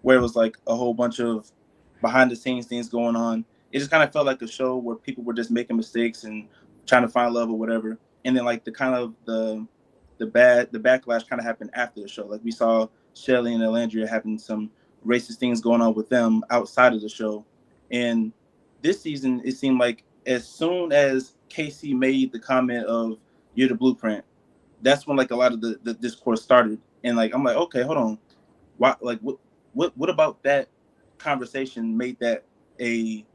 where it was like a whole bunch of behind the scenes things going on. It just kind of felt like a show where people were just making mistakes and trying to find love or whatever. And then like the kind of the backlash kind of happened after the show. Like we saw Shelly and Elandria having some racist things going on with them outside of the show. And this season, it seemed like as soon as Casey made the comment of "You're the blueprint," that's when like a lot of the discourse started. And like I'm like, okay, hold on, why? Like what about that conversation made that a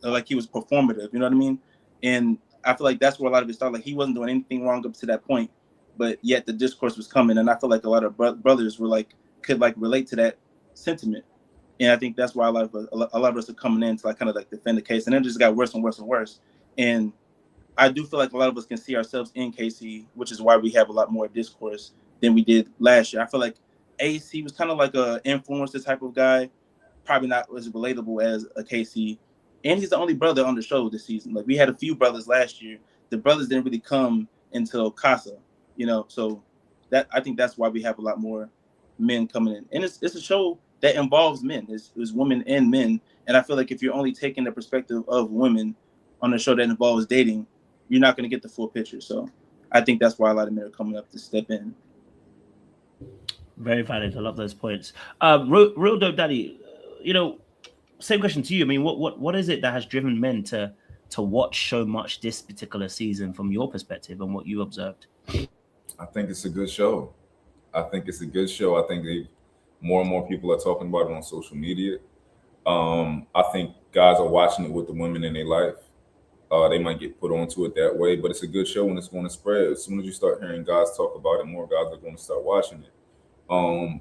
like he was performative? You know what I mean? And I feel like that's where a lot of it started. Like he wasn't doing anything wrong up to that point, but yet the discourse was coming, and I feel like a lot of brothers were like could like relate to that sentiment. And I think that's why a lot of us are coming in to like kind of like defend the case, and it just got worse and worse and worse. And I do feel like a lot of us can see ourselves in Casey, which is why we have a lot more discourse than we did last year. I feel like Ace, he was kind of like a influencer type of guy, probably not as relatable as a Casey. And he's the only brother on the show this season. Like we had a few brothers last year. The brothers didn't really come until Casa, So that I think that's why we have a lot more men coming in. And it's a show that involves men. It's women and men. And I feel like if you're only taking the perspective of women on a show that involves dating, you're not going to get the full picture. So I think that's why a lot of men are coming up to step in. Very valid. I love those points. Real dope, daddy. Same question to you. I mean, what is it that has driven men to watch so much this particular season from your perspective and what you observed? I think it's a good show. I think it's a good show. I think more and more people are talking about it on social media. I think guys are watching it with the women in their life. They might get put onto it that way, but it's a good show and it's going to spread. As soon as you start hearing guys talk about it, more guys are going to start watching it.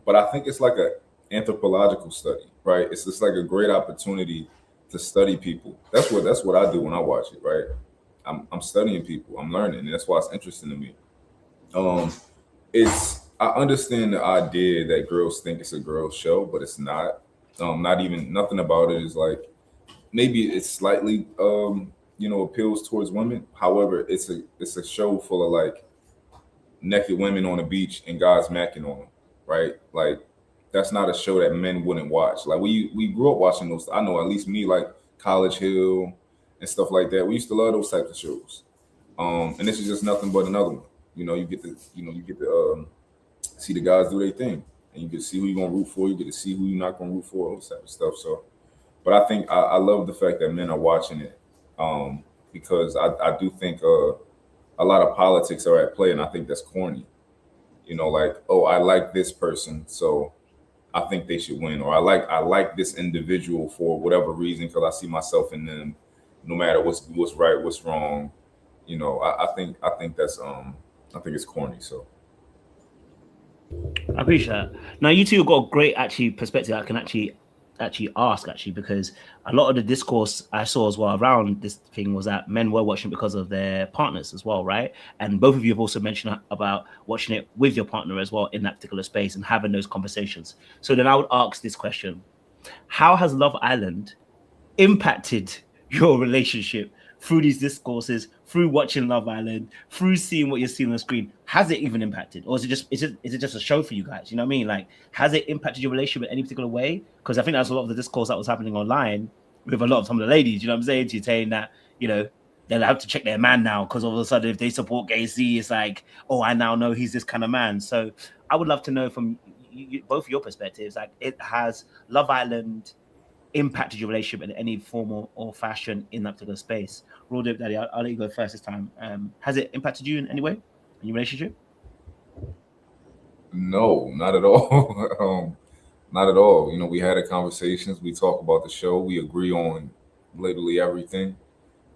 But I think it's like a anthropological study, right? It's just like a great opportunity to study people. That's what I do when I watch it, right? I'm studying people, I'm learning, and that's why it's interesting to me. Um, it's I understand the idea that girls think it's a girls show, but it's not. Not even nothing about it is like maybe it's slightly appeals towards women. However, it's a show full of like naked women on the beach and guys macking on them, right? Like that's not a show that men wouldn't watch. Like we grew up watching those. I know at least me, like College Hill and stuff like that. We used to love those types of shows. And this is just nothing but another one. You get to see the guys do their thing, and you get to see who you're gonna root for. You get to see who you're not gonna root for, all this type of stuff. So, but I think I love the fact that men are watching it, because I do think a lot of politics are at play, and I think that's corny. Like, oh, I like this person, so I think they should win, or I like this individual for whatever reason because I see myself in them, no matter what's right, what's wrong. I think I think it's corny. So I appreciate that. Now you two have got a great actually perspective. I can actually ask because a lot of the discourse I saw as well around this thing was that men were watching because of their partners as well, right? And both of you have also mentioned about watching it with your partner as well in that particular space and having those conversations. So then I would ask this question: how has Love Island impacted your relationship through these discourses, through watching Love Island, through seeing what you're seeing on the screen? Has it even impacted, or is it just a show for you guys? You know what I mean? Like, has it impacted your relationship in any particular way? Because I think that's a lot of the discourse that was happening online with a lot of some of the ladies. You know what I'm saying? She's saying that they'll have to check their man now because all of a sudden if they support Gay Z, it's like, oh, I now know he's this kind of man. So I would love to know from both of your perspectives, like, it has Love Island impacted your relationship in any form or fashion in that particular space? Raw Dip Daddy, I'll let you go first this time. Has it impacted you in any way in your relationship? no, not at all. Not at all. We had a conversations. We talk about the show. We agree on literally everything.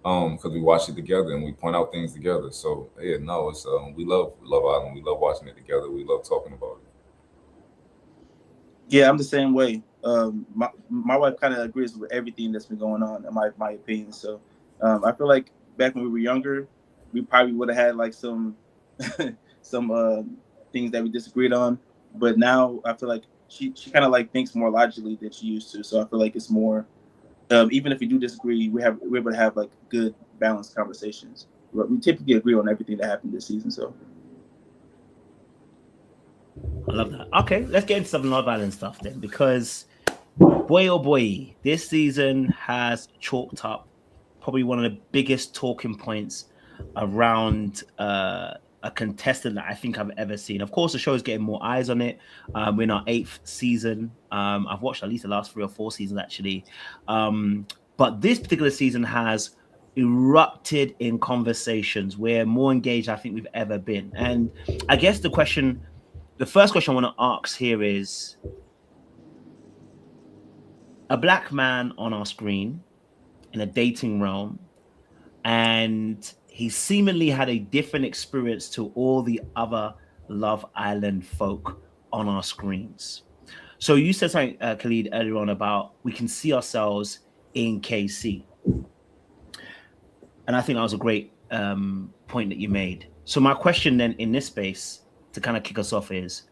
Because we watch it together and we point out things together. So yeah, no, it's we love Love Island. We love watching it together. We love talking about it. Yeah, I'm the same way. My wife kind of agrees with everything that's been going on, in my opinion. So I feel like back when we were younger, we probably would have had like some some things that we disagreed on. But now I feel like she kind of like thinks more logically than she used to. So I feel like it's more even if we do disagree, we're able to have like good balanced conversations. But we typically agree on everything that happened this season. So I love that. Okay, let's get into some Love Island stuff then, because boy oh boy, this season has chalked up probably one of the biggest talking points around a contestant that I think I've ever seen. Of course, the show is getting more eyes on it. We're in our 8th season. I've watched at least the last 3 or 4 seasons actually, but this particular season has erupted in conversations. We're more engaged, I think, we've ever been. And I guess the first question I want to ask here is, a black man on our screen in a dating realm, and he seemingly had a different experience to all the other Love Island folk on our screens. So you said something, Khalid, earlier on about we can see ourselves in KC. And I think that was a great point that you made. So my question then in this space to kind of kick us off is,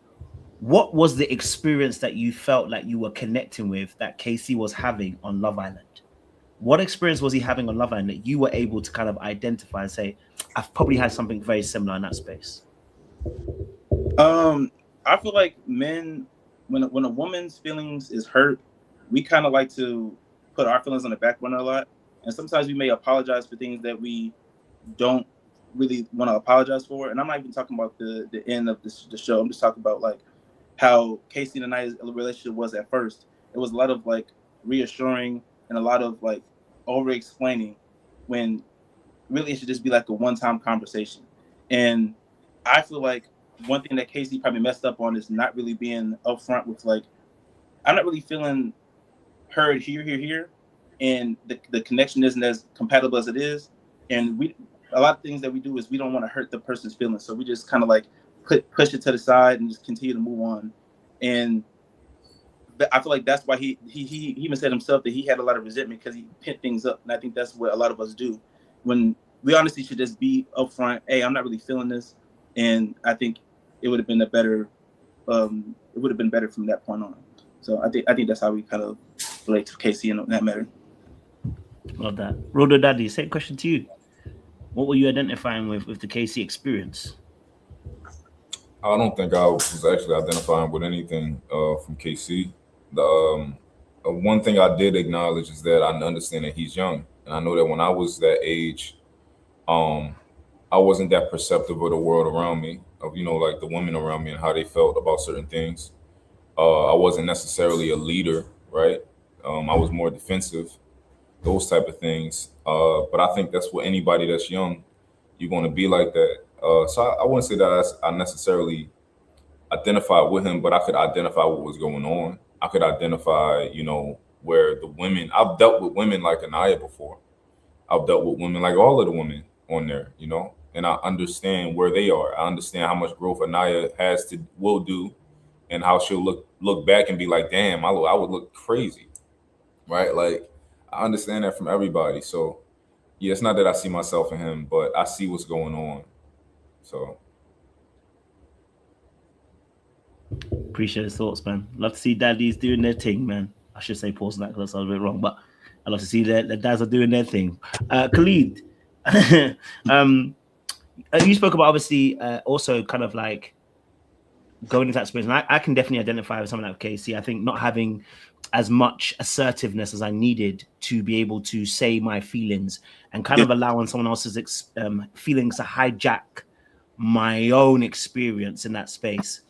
what was the experience that you felt like you were connecting with that KC was having on Love Island? What experience was he having on Love Island that you were able to kind of identify and say, I've probably had something very similar in that space? I feel like men, when a woman's feelings is hurt, we kind of like to put our feelings on the back burner a lot. And sometimes we may apologize for things that we don't really want to apologize for. And I'm not even talking about the end of the show. I'm just talking about like how Casey and Ania's relationship was at first. It was a lot of like reassuring and a lot of like over explaining, when really it should just be like a one-time conversation. And I feel like one thing that Casey probably messed up on is not really being upfront with like, I'm not really feeling heard here. And the connection isn't as compatible as it is. And a lot of things that we do is we don't want to hurt the person's feelings. So we just kind of like push it to the side and just continue to move on. And I feel like that's why he even said himself that he had a lot of resentment, because he pent things up. And I think that's what a lot of us do, when we honestly should just be upfront. Hey, I'm not really feeling this. And I think it would have been better from that point on. So I think that's how we kind of relate to Casey in that matter. Love that. Rodo Daddy, same question to you. What were you identifying with the Casey experience? I don't think I was actually identifying with anything from KC. The one thing I did acknowledge is that I understand that he's young, and I know that when I was that age, I wasn't that perceptive of the world around me, of like the women around me and how they felt about certain things. I wasn't necessarily a leader, right? I was more defensive, those type of things. But I think that's what anybody that's young, you're going to be like that. So I wouldn't say that I necessarily identified with him, but I could identify what was going on. I could identify, where the women, I've dealt with women like Anaya before. I've dealt with women like all of the women on there, and I understand where they are. I understand how much growth Anaya will do, and how she'll look back and be like, damn, I would look crazy, right? Like, I understand that from everybody. So yeah, it's not that I see myself in him, but I see what's going on. So appreciate his thoughts, man. Love to see daddies doing their thing, man. I should say pause on that because I was a bit wrong, but I love to see that the dads are doing their thing. Khalid, you spoke about obviously also kind of like going into that space, and I can definitely identify with someone like Casey. I think not having as much assertiveness as I needed to be able to say my feelings, and kind of allowing someone else's feelings to hijack my own experience in that space,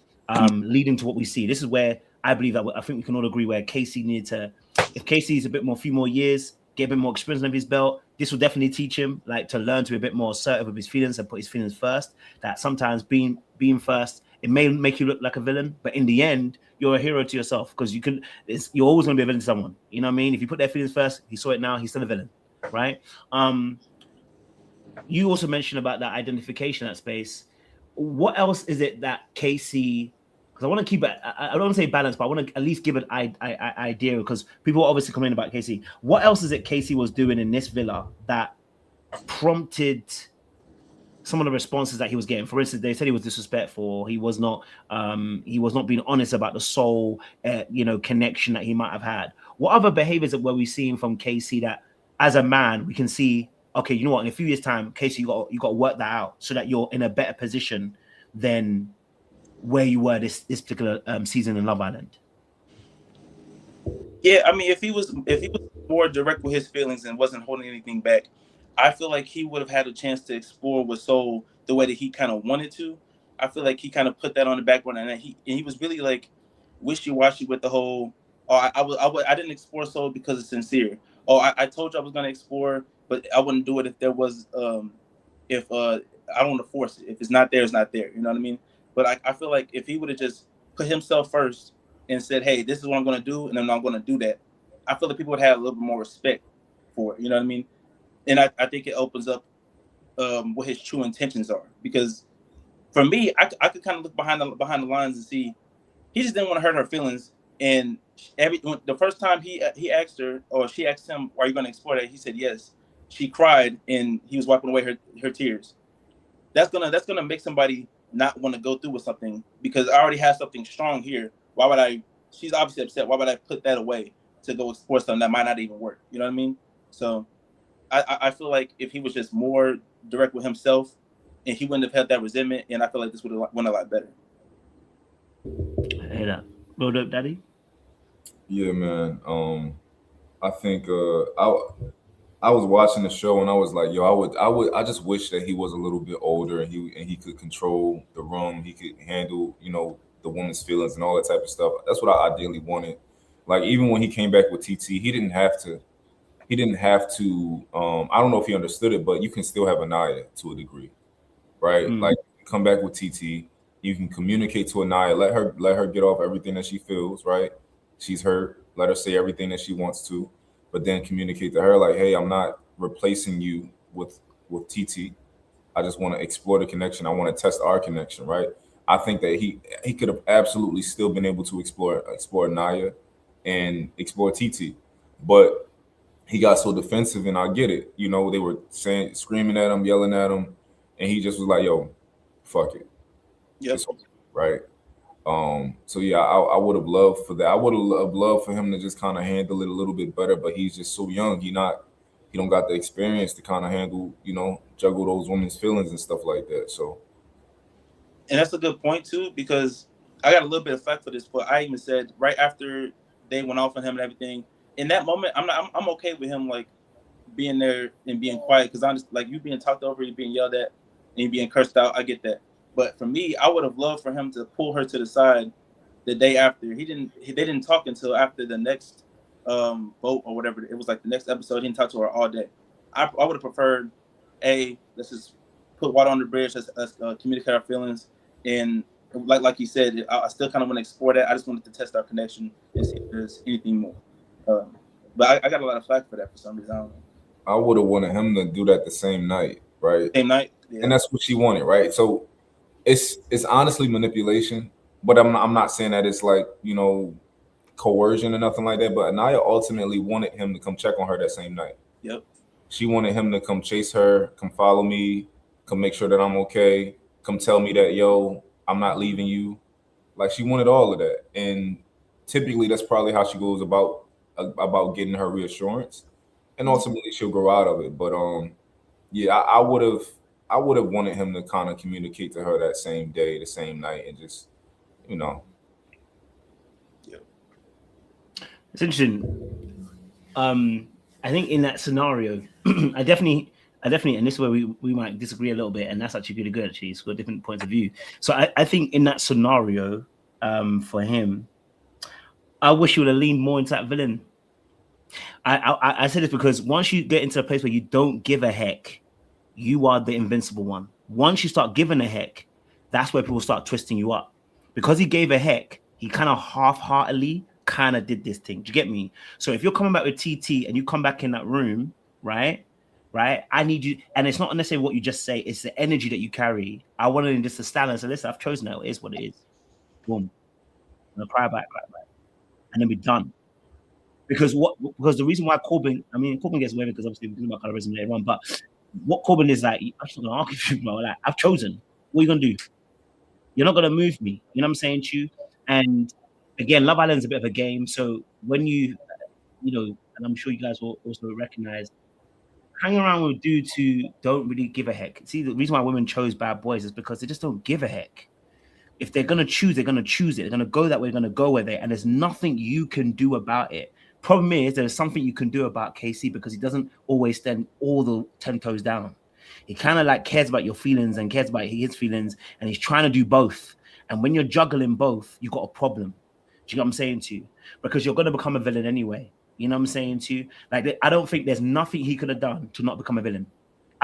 leading to what we see. This is where I believe that I think we can all agree where Casey needed to, if Casey's a few more years, get a bit more experience under his belt, this will definitely teach him like to learn to be a bit more assertive with his feelings and put his feelings first. That sometimes being first, it may make you look like a villain, but in the end, you're a hero to yourself, because you're always going to be a villain to someone. You know what I mean? If you put their feelings first, he saw it now, he's still a villain, right? You also mentioned about that identification, that space. What else is it that Casey, because I want to keep it, I don't want to say balance, but I want to at least give an idea, because people are obviously complaining about Casey. What else is it Casey was doing in this villa that prompted some of the responses that he was getting? For instance, they said he was disrespectful. He was not being honest about the soul, connection that he might have had. What other behaviors were we seeing from Casey that, as a man, we can see? Okay, you know what? In a few years' time, Casey, you got to work that out so that you're in a better position than where you were this particular season in Love Island? Yeah, I mean, if he was more direct with his feelings and wasn't holding anything back, I feel like he would have had a chance to explore with Soul the way that he kind of wanted to. I feel like he kind of put that on the background, and he was really like wishy washy with the whole. Oh, I didn't explore Soul because it's sincere. Oh, I told you I was gonna explore, but I wouldn't do it if there was if I don't want to force it. If it's not there, it's not there. You know what I mean? But I feel like if he would have just put himself first and said, "Hey, this is what I'm going to do," and I'm not going to do that, I feel like people would have a little bit more respect for it. You know what I mean? And I think it opens up what his true intentions are. Because for me, I could kind of look behind the lines and see he just didn't want to hurt her feelings. And the first time he asked her, or she asked him, "Are you going to explore that?" He said yes. She cried, and he was wiping away her tears. That's gonna make somebody not want to go through with something because I already have something strong here. Why would I? She's obviously upset. Why would I put that away to go explore something that might not even work? You know what I mean? So I feel like if he was just more direct with himself, and he wouldn't have had that resentment, and I feel like this would have went a lot better. Hey, that rolled up, Daddy. Yeah, man. I think I was watching the show and I was like, yo, I just wish that he was a little bit older and he could control the room. He could handle, the woman's feelings and all that type of stuff. That's what I ideally wanted. Like even when he came back with TT, he didn't have to. He didn't have to. I don't know if he understood it, but you can still have Anaya to a degree, right? Like come back with TT. You can communicate to Anaya. Let her get off everything that she feels. Right? She's hurt. Let her say everything that she wants to, but then communicate to her like, hey, I'm not replacing you with TT. I just want to explore the connection. I want to test our connection. Right? I think that he could have absolutely still been able to explore Naya and explore TT, but he got so defensive, and I get it. They were screaming at him, yelling at him, and he just was like, "Yo, fuck it." Yep. Right. So yeah, I would have loved for that. I would have loved for him to just kind of handle it a little bit better, but he's just so young. He don't got the experience to kind of handle, juggle those women's feelings and stuff like that. So, and that's a good point too, because I got a little bit of flack for this, but I even said right after they went off on him and everything, in that moment, I'm okay with him like being there and being quiet because I'm just like you being talked over, you being yelled at, and you being cursed out. I get that, but for me, I would have loved for him to pull her to the side the day after. They didn't talk until after the next vote or whatever. It was like the next episode. He didn't talk to her all day. I would have preferred, let's just put water on the bridge. Let's communicate our feelings. And like you said, I still kind of want to explore that. I just wanted to test our connection and see if there's anything more. But I got a lot of flack for that for some reason. I don't know. I would have wanted him to do that the same night, right? Same night, yeah. And that's what she wanted, right? So it's honestly manipulation, but I'm not saying that it's like coercion or nothing like that. But Anaya ultimately wanted him to come check on her that same night. Yep. She wanted him to come chase her, come follow me, come make sure that I'm okay, come tell me that, yo, I'm not leaving you. Like she wanted all of that. And typically that's probably how she goes about getting her reassurance. And ultimately she'll grow out of it. But yeah, I would have wanted him to kind of communicate to her that same day, the same night, and just, Yeah. It's interesting. I think in that scenario, I definitely, and this is where we might disagree a little bit, and that's actually really good. Actually, it's got different points of view. So I think in that scenario, for him, I wish he would have leaned more into that villain. I say this because once you get into a place where you don't give a heck, you are the invincible one. Once you start giving a heck, that's where people start twisting you up. Because he gave a heck, he kind of half-heartedly kind of did this thing. Do you get me? So if you're coming back with TT and you come back in that room, right? I need you, and it's not necessarily what you just say, it's the energy that you carry. I wanted him just to stand and say, listen, I've chosen it. It is what it is. Boom. And cry back. And then be done. Because the reason why Corbin gets away with it because obviously we're about colorism later on, but what Corbin is like, I'm just not gonna argue with you, bro. Like, I've chosen. What are you gonna do? You're not gonna move me. You know what I'm saying to you? And again, Love Island's a bit of a game. So when you and I'm sure you guys will also recognize, hanging around with dudes who don't really give a heck. See, the reason why women chose bad boys is because they just don't give a heck. If they're gonna choose, they're gonna choose it. They're gonna go that way. They're gonna go with it, and there's nothing you can do about it. Problem is, there's something you can do about KC because he doesn't always stand all the 10 toes down. He kind of like cares about your feelings and cares about his feelings, and he's trying to do both. And when you're juggling both, you've got a problem. Do you know what I'm saying to you? Because you're gonna become a villain anyway. You know what I'm saying to you? Like, I don't think there's nothing he could have done to not become a villain.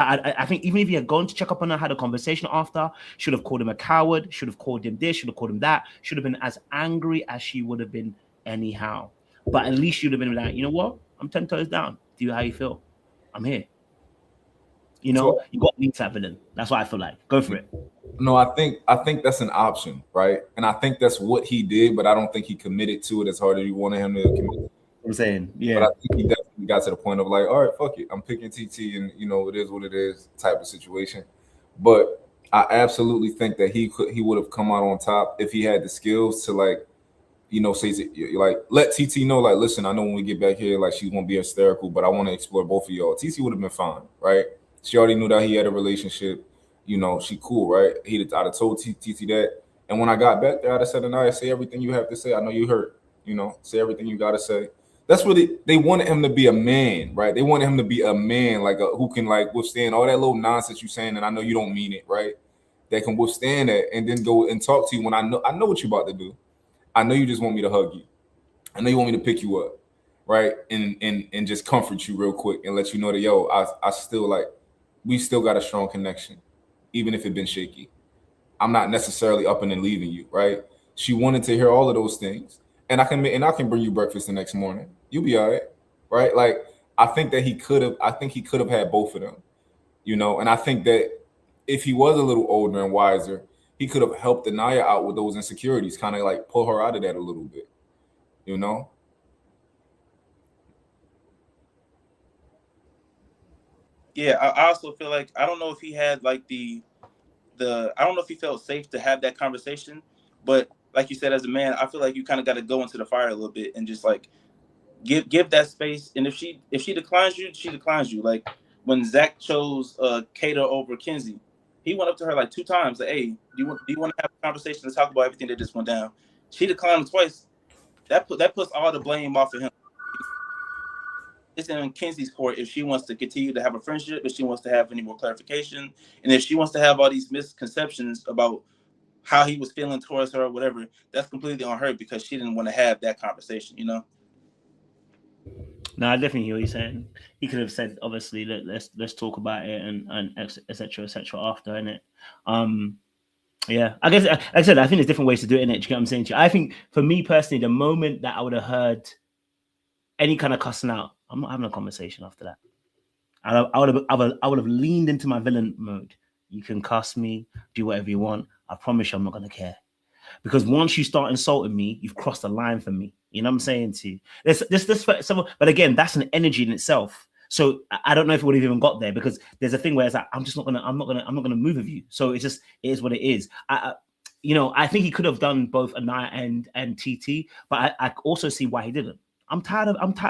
I think even if he had gone to check up on her, had a conversation after, should have called him a coward, should have called him this, should have called him that, should have been as angry as she would have been anyhow. But at least you'd have been like, you know what? I'm 10 toes down. Do you how you feel? I'm here. You know, so, you got to meet that villain. That's what I feel like. Go for it. No, I think that's an option, right? And I think that's what he did, but I don't think he committed to it as hard as you wanted him to commit. I'm saying, yeah. But I think he definitely got to the point of like, all right, fuck it. I'm picking TT and, you know, it is what it is type of situation. But I absolutely think that he would have come out on top if he had the skills to, like, you know, say, like, let TT know, like, listen, I know when we get back here, like, she's going to be hysterical, but I want to explore both of y'all. TT would have been fine, right? She already knew that he had a relationship. You know, she cool, right? I'd have told TT that. And when I got back there, I'd have said, Anaya, say everything you have to say. I know you hurt. You know, say everything you got to say. That's what they wanted him to be, a man, right? They wanted him to be a man, like who can like withstand all that little nonsense you're saying, and I know you don't mean it, right? That can withstand that and then go and talk to you when I know what you're about to do. I know you just want me to hug you. I know you want me to pick you up, right? And just comfort you real quick and let you know that, yo, I still like, we still got a strong connection, even if it's been shaky. I'm not necessarily up and leaving you, right? She wanted to hear all of those things. And I can bring you breakfast the next morning. You'll be all right? Like, I think he could have had both of them, you know? And I think that if he was a little older and wiser, he could have helped Anaya out with those insecurities, kind of like pull her out of that a little bit, you know? Yeah, I also feel like, I don't know if he had like I don't know if he felt safe to have that conversation, but like you said, as a man, I feel like you kind of got to go into the fire a little bit and just like give that space. And if she declines you, she declines you. Like when Zach chose Kata over Kenzie, he went up to her like 2 times. Like, hey, do you want to have a conversation to talk about everything that just went down? She declined twice. That puts all the blame off of him. It's in Kenzie's court if she wants to continue to have a friendship, if she wants to have any more clarification, and if she wants to have all these misconceptions about how he was feeling towards her or whatever, that's completely on her because she didn't want to have that conversation, you know? No, I definitely hear what you're saying. He could have said, obviously, let's talk about it and et cetera, after, innit? Yeah, I guess, like I said, I think there's different ways to do it, innit? Do you get what I'm saying to you? I think, for me personally, the moment that I would have heard any kind of cussing out, I'm not having a conversation after that. I would have leaned into my villain mode. You can cuss me, do whatever you want. I promise you I'm not going to care. Because once you start insulting me, you've crossed the line for me. You know what I'm saying to you? But again, that's an energy in itself. So I don't know if it would have even got there because there's a thing where it's like, I'm not gonna move with you. So it is what it is. I think he could have done both Anaya and TT, but I also see why he didn't. I'm tired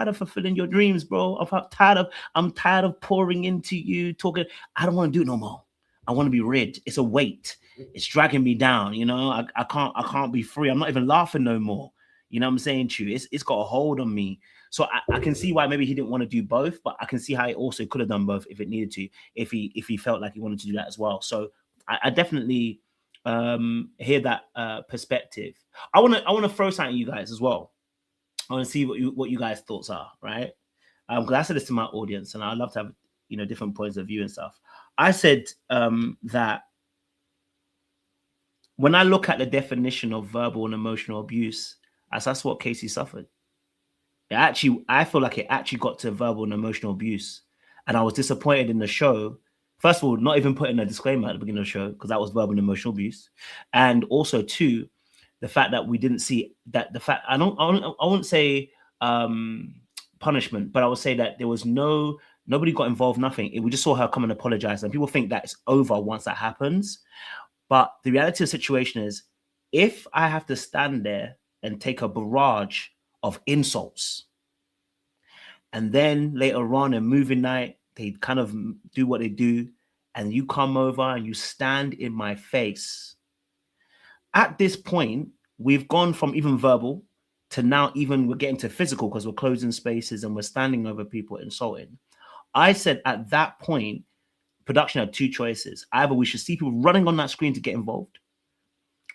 of fulfilling your dreams, bro. I'm tired of pouring into you, talking. I don't want to do it no more. I want to be rid. It's a weight. It's dragging me down. You know, I can't be free. I'm not even laughing no more. You know what I'm saying to you? It's got a hold on me. So I can see why maybe he didn't want to do both, but I can see how he also could have done both if it needed to, if he felt like he wanted to do that as well. So I definitely hear that perspective. I want to throw something at you guys as well. I want to see what you guys' thoughts are, right? Because I said this to my audience, and I'd love to have different points of view and stuff. I said that when I look at the definition of verbal and emotional abuse, that's what Casey suffered. I feel like it actually got to verbal and emotional abuse, and I was disappointed in the show. First of all, not even putting a disclaimer at the beginning of the show because that was verbal and emotional abuse, and also two, the fact that we didn't see that. The fact I wouldn't say punishment, but I would say that there was nobody got involved, nothing. We just saw her come and apologize, and people think that it's over once that happens. But the reality of the situation is, if I have to stand there and take a barrage of insults, and then later on in movie night, they kind of do what they do, and you come over and you stand in my face at this point, we've gone from even verbal to now even we're getting to physical because we're closing spaces and we're standing over people insulting. I said at that point, production had two choices. Either we should see people running on that screen to get involved,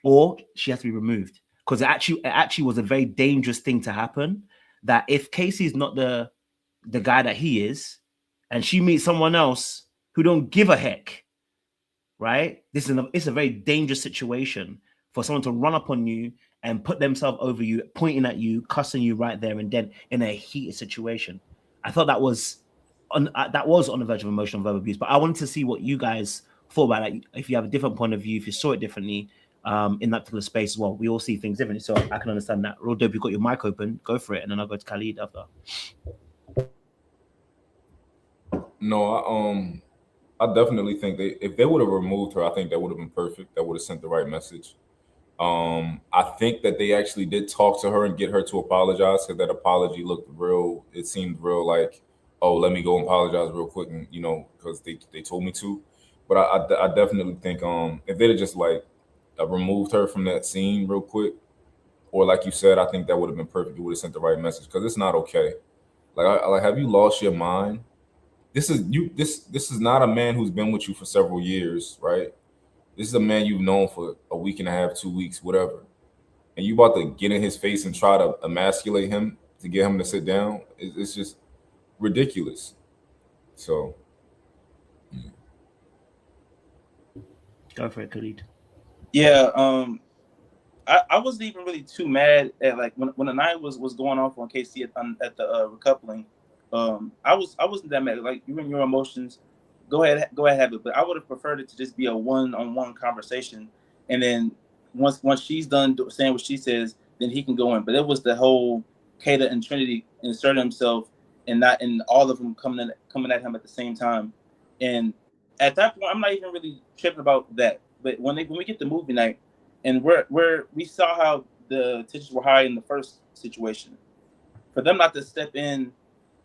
or she has to be removed. Because it actually was a very dangerous thing to happen. That if Casey is not the guy that he is, and she meets someone else who don't give a heck, right? It's a very dangerous situation for someone to run up on you and put themselves over you, pointing at you, cussing you right there and then in a heated situation. I thought that was on the verge of emotional verbal abuse. But I wanted to see what you guys thought about it. If you have a different point of view, if you saw it differently in that particular space as well. We all see things differently, so I can understand that. Real dope, you've got your mic open. Go for it, and then I'll go to Khalid after. No, I definitely think if they would have removed her, I think that would have been perfect. That would have sent the right message. I think that they actually did talk to her and get her to apologize because that apology looked real. It seemed real like, oh, let me go and apologize real quick, and because they told me to. But I definitely think if they'd have just like removed her from that scene real quick, or like you said, I think that would have been perfect. It would have sent the right message because it's not okay. Like, have you lost your mind? This is you. This is not a man who's been with you for several years, right? This is a man you've known for a week and a half, 2 weeks, whatever. And you about to get in his face and try to emasculate him to get him to sit down. It's just ridiculous. So, Go for it, Khalid. Yeah, I wasn't even really too mad at like when the night was going off on KC at the recoupling. I wasn't that mad. Like, you and your emotions, go ahead have it. But I would have preferred it to just be a one-on-one conversation, and then once she's done saying what she says, then he can go in. But it was the whole Kata and Trinity inserting himself and all of them coming at him at the same time. And at that point, I'm not even really tripping about that. But when we get to movie night, and we saw how the tensions were high in the first situation, for them not to step in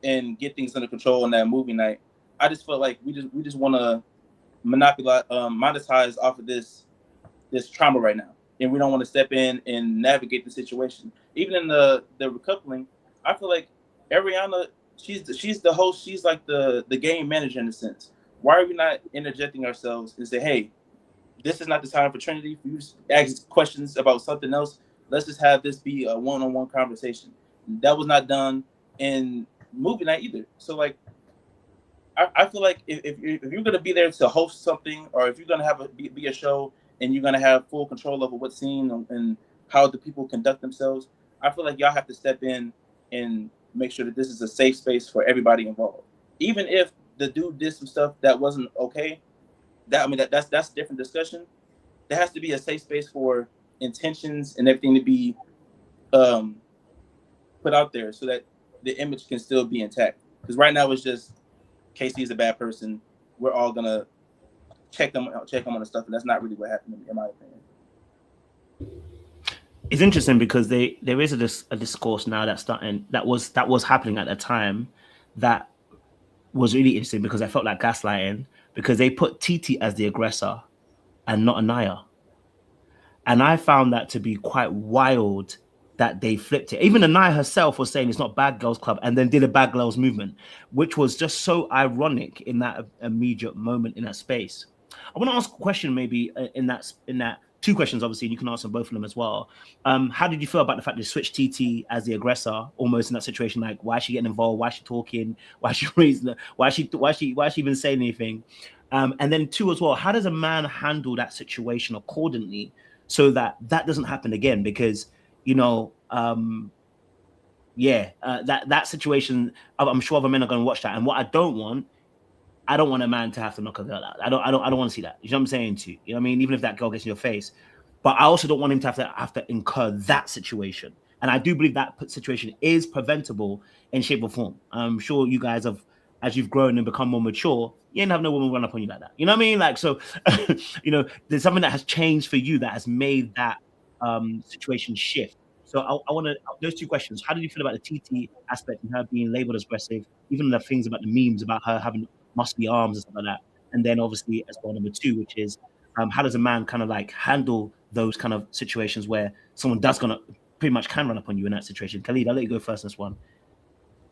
and get things under control in that movie night, I just felt like we just want to monetize off of this trauma right now, and we don't want to step in and navigate the situation. Even in the recoupling, I feel like Ariana, she's the host, she's like the game manager in a sense. Why are we not interjecting ourselves and say, hey, this is not the time for Trinity for you to ask questions about something else. Let's just have this be a one-on-one conversation. That was not done in movie night either. So like, I feel like if you're gonna be there to host something, or if you're gonna have be a show and you're gonna have full control over what scene and how the people conduct themselves, I feel like y'all have to step in and make sure that this is a safe space for everybody involved. Even if the dude did some stuff that wasn't okay, that's a different discussion. There has to be a safe space for intentions and everything to be put out there so that the image can still be intact. Because right now it's just Casey is a bad person. We're all gonna check them on the stuff, and that's not really what happened in my opinion. It's interesting because there is a discourse now that was happening at the time that was really interesting because I felt like gaslighting because they put TT as the aggressor and not Anaya. And I found that to be quite wild that they flipped it. Even Anaya herself was saying it's not Bad Girls Club and then did a Bad Girls movement, which was just so ironic in that immediate moment in that space. I want to ask a question maybe in that two questions, obviously, and you can answer both of them as well. How did you feel about the fact they switched TT as the aggressor almost in that situation? Like, why is she getting involved? Why is she talking? Why is she raising? Why is she even saying anything? And then two as well, how does a man handle that situation accordingly so that doesn't happen again? Because that situation, I'm sure other men are going to watch that. And what I don't want a man to have to knock a girl out. I don't want to see that. You know what I'm saying to you? You know what I mean? Even if that girl gets in your face. But I also don't want him to have to incur that situation. And I do believe that situation is preventable in shape or form. I'm sure you guys have, as you've grown and become more mature, you ain't have no woman run up on you like that. You know what I mean? Like, so, there's something that has changed for you that has made that situation shift. So I want to, those two questions. How did you feel about the TT aspect and her being labeled as aggressive? Even the things about the memes about her having muscly arms and stuff like that. And then obviously as well, number two, which is how does a man kind of like handle those kind of situations where someone does gonna pretty much can run up on you in that situation? Khalid, I'll let you go first on this one.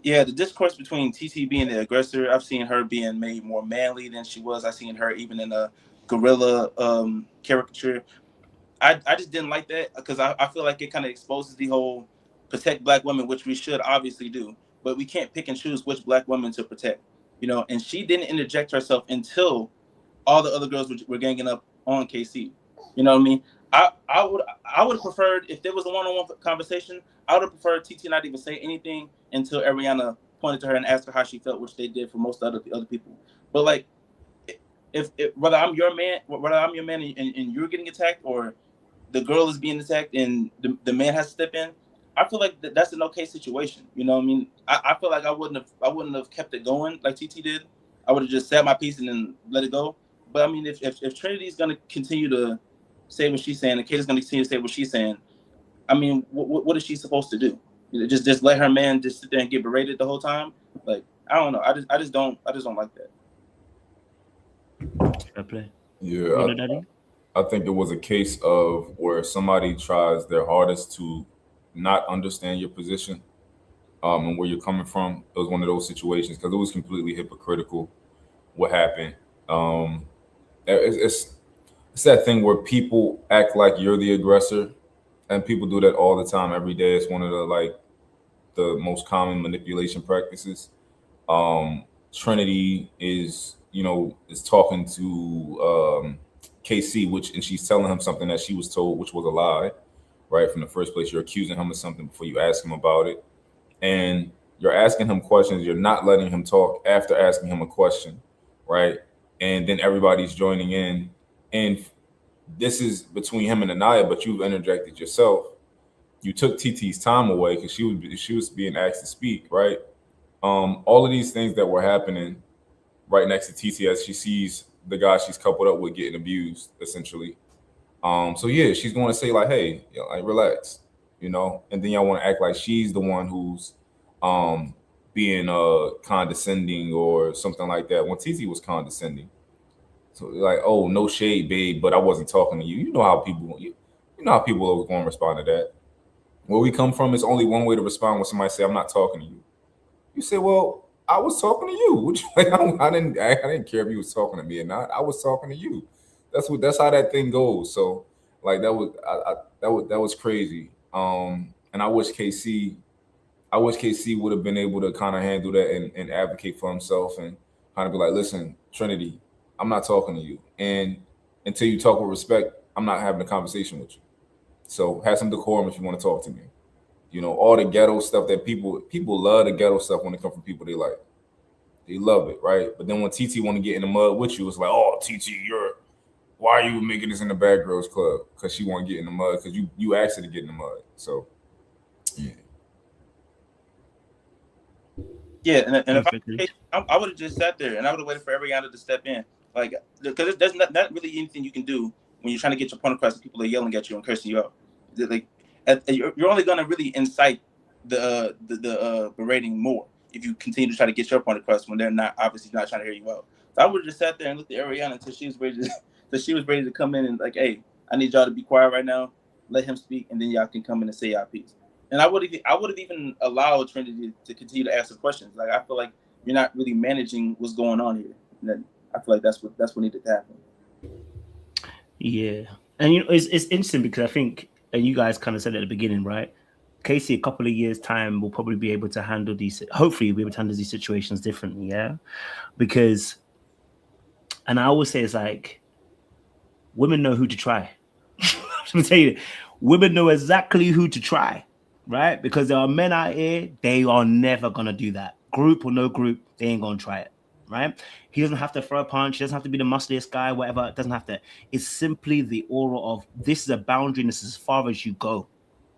Yeah, the discourse between TT being the aggressor, I've seen her being made more manly than she was. I've seen her even in a gorilla caricature. I just didn't like that because I feel like it kind of exposes the whole protect black women, which we should obviously do, but we can't pick and choose which black women to protect, you know. And she didn't interject herself until all the other girls were ganging up on KC. You know what I mean? I would have preferred if there was a one-on-one conversation. I would have preferred TT not even say anything until Ariana pointed to her and asked her how she felt, which they did for most other people. But like, if whether I'm your man and you're getting attacked, or the girl is being attacked and the man has to step in, I feel like that's an okay situation. You know what I mean? I feel like I wouldn't have kept it going like TT did. I would have just sat my piece and then let it go. But I mean, if Trinity's going to continue to say what she's saying, and Kate is going to continue to say what she's saying, I mean, what is she supposed to do? You know, just let her man just sit there and get berated the whole time? Like, I don't know. I just don't like that. Fair play. Yeah, I think it was a case of where somebody tries their hardest to not understand your position and where you're coming from. It was one of those situations because it was completely hypocritical what happened. It's that thing where people act like you're the aggressor, and people do that all the time, every day. It's one of the most common manipulation practices. Trinity is talking to KC, and she's telling him something that she was told, which was a lie, right? From the first place, you're accusing him of something before you ask him about it, and you're asking him questions. You're not letting him talk after asking him a question, right? And then everybody's joining in, and this is between him and Anaya, but you've interjected yourself. You took TT's time away because she was being asked to speak, right? All of these things that were happening right next to TT as she sees the guy she's coupled up with getting abused, essentially. So yeah, she's going to say like, "Hey, like relax," and then y'all want to act like she's the one who's being condescending or something like that. When TT was condescending, so like, "Oh, no shade, babe, but I wasn't talking to you." You know how people are going to respond to that. Where we come from, it's only one way to respond when somebody say, "I'm not talking to you." You say, "Well, I was talking to you." I didn't care if you was talking to me or not. I was talking to you. That's how that thing goes. So like that was crazy. And I wish KC would have been able to kind of handle that and advocate for himself and kind of be like, "Listen, Trinity, I'm not talking to you. And until you talk with respect, I'm not having a conversation with you. So have some decorum if you want to talk to me." All the ghetto stuff that people love the ghetto stuff when it comes from people they like. They love it, right? But then when TT want to get in the mud with you, it's like, "Oh, TT, why are you making this in the Bad Girls Club?" Because she want to get in the mud because you asked her to get in the mud. So, yeah. Yeah, and if I would have just sat there and I would have waited for Ariana to step in, like, because there's not really anything you can do when you're trying to get your point across and people are yelling at you and cursing you out. Like, you're only going to really incite the berating more if you continue to try to get your point across when they're obviously not trying to hear you out. So I would have just sat there and looked at Ariana until she was ready to come in and like, "Hey, I need y'all to be quiet right now. Let him speak, and then y'all can come in and say y'all piece." And I would have even allowed Trinity to continue to ask her questions. Like, I feel like you're not really managing what's going on here. And then I feel like that's what needed to happen. Yeah, and it's interesting because I think, and you guys kind of said at the beginning, right? Casey, a couple of years' time, will probably be able to handle these. Hopefully, we'll be able to handle these situations differently. Yeah, because, and I always say it's like, women know who to try. I'm gonna tell you, women know exactly who to try, right? Because there are men out here, they are never gonna do that. Group or no group, they ain't gonna try it, right? He doesn't have to throw a punch. He doesn't have to be the muscliest guy, whatever. It doesn't have to. It's simply the aura of this is a boundary and this is as far as you go.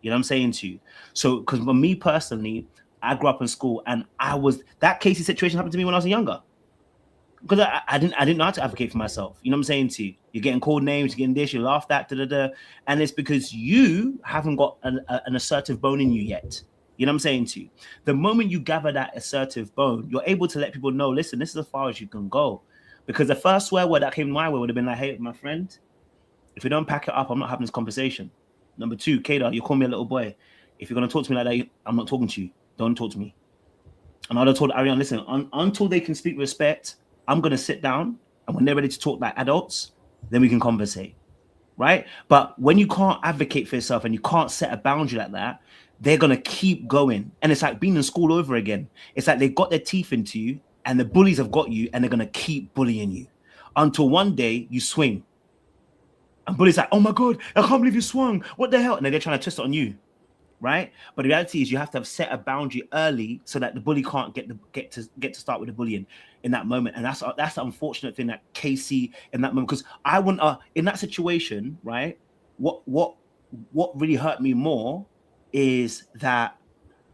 You know what I'm saying to you? So, because for me personally, I grew up in school and that Casey situation happened to me when I was younger. Because I didn't know how to advocate for myself. You know what I'm saying to you? You're getting called names, you're getting this, you laughed at, and it's because you haven't got an assertive bone in you yet. You know what I'm saying to you? The moment you gather that assertive bone, you're able to let people know, listen, this is as far as you can go. Because the first swear word that came my way would have been like, "Hey, my friend, If we don't pack it up, I'm not having this conversation. Number 2, Kada, you call me a little boy. If you're gonna talk to me like that, I'm not talking to you. Don't talk to me. And I told Ariane, listen, until they can speak respect, I'm gonna sit down, and when they're ready to talk like adults, then we can conversate, right? But when you can't advocate for yourself and you can't set a boundary like that, they're gonna keep going. And it's like being in school over again. It's like they've got their teeth into you, and the bullies have got you, and they're gonna keep bullying you until one day you swing. And bullies like, oh my God, I can't believe you swung. What the hell? And then they're trying to twist it on you, right? But the reality is you have to have set a boundary early so that the bully can't get to start with the bullying in that moment. And that's the unfortunate thing that Casey in that moment, because I want in that situation, right? What really hurt me more is that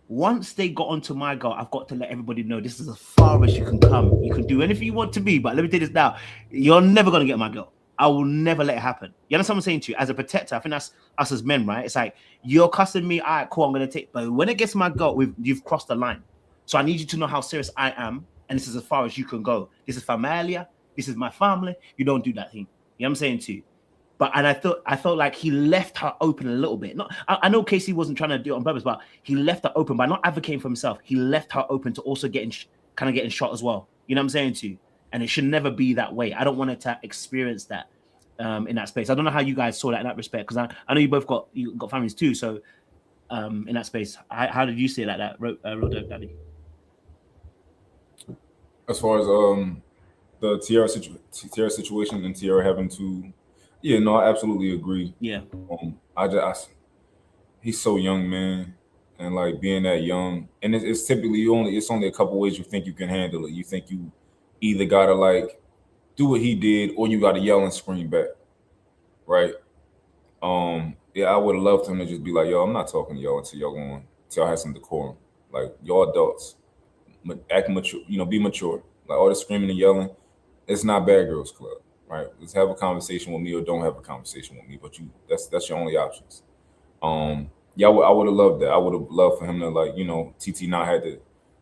once they got onto my girl, I've got to let everybody know this is as far as you can come. You can do anything you want to be, but let me tell you this now: you're never gonna get my girl. I will never let it happen. You understand what I'm saying to you? As a protector, I think that's us as men, right? It's like, you're cussing me, all right, cool, I'm going to take... But when it gets to my girl, you've crossed the line. So I need you to know how serious I am, and this is as far as you can go. This is familia. This is my family. You don't do that thing. You know what I'm saying to you? And I felt like he left her open a little bit. I know Casey wasn't trying to do it on purpose, but he left her open by not advocating for himself. He left her open to also getting shot as well. You know what I'm saying to you? And it should never be that way. I don't want her to experience that in that space. I don't know how you guys saw that in that respect, because I know you both got families too. So in that space, how did you see it like that, Real Dope Daddy? As far as the Tiara situation and Tiara having to, I absolutely agree. Yeah. He's so young, man, and like being that young, and it's typically it's only a couple ways you think you can handle it. You think you either gotta like do what he did, or you gotta yell and scream back, right? I would have loved him to just be like, yo, I'm not talking to y'all until y'all have some decorum. Like, y'all adults, act mature, be mature. Like, all the screaming and yelling, it's not Bad Girls Club, right? Let's have a conversation with me, or don't have a conversation with me. But that's your only options. I would have loved that. I would have loved for him to, like,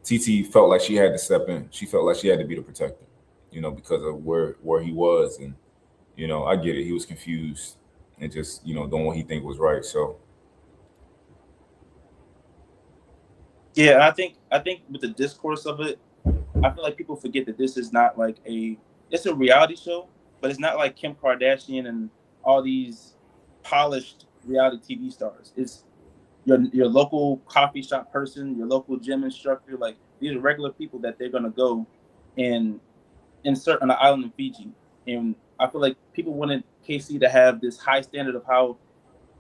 TT felt like she had to step in. She felt like she had to be the protector, because of where he was. And, I get it. He was confused and just, doing what he think was right. So. Yeah, I think with the discourse of it, I feel like people forget that this is not like it's a reality show, but it's not like Kim Kardashian and all these polished reality TV stars. It's your local coffee shop person, your local gym instructor. Like, these are regular people that they're gonna go and insert on an island in Fiji. And I feel like people wanted Casey to have this high standard of how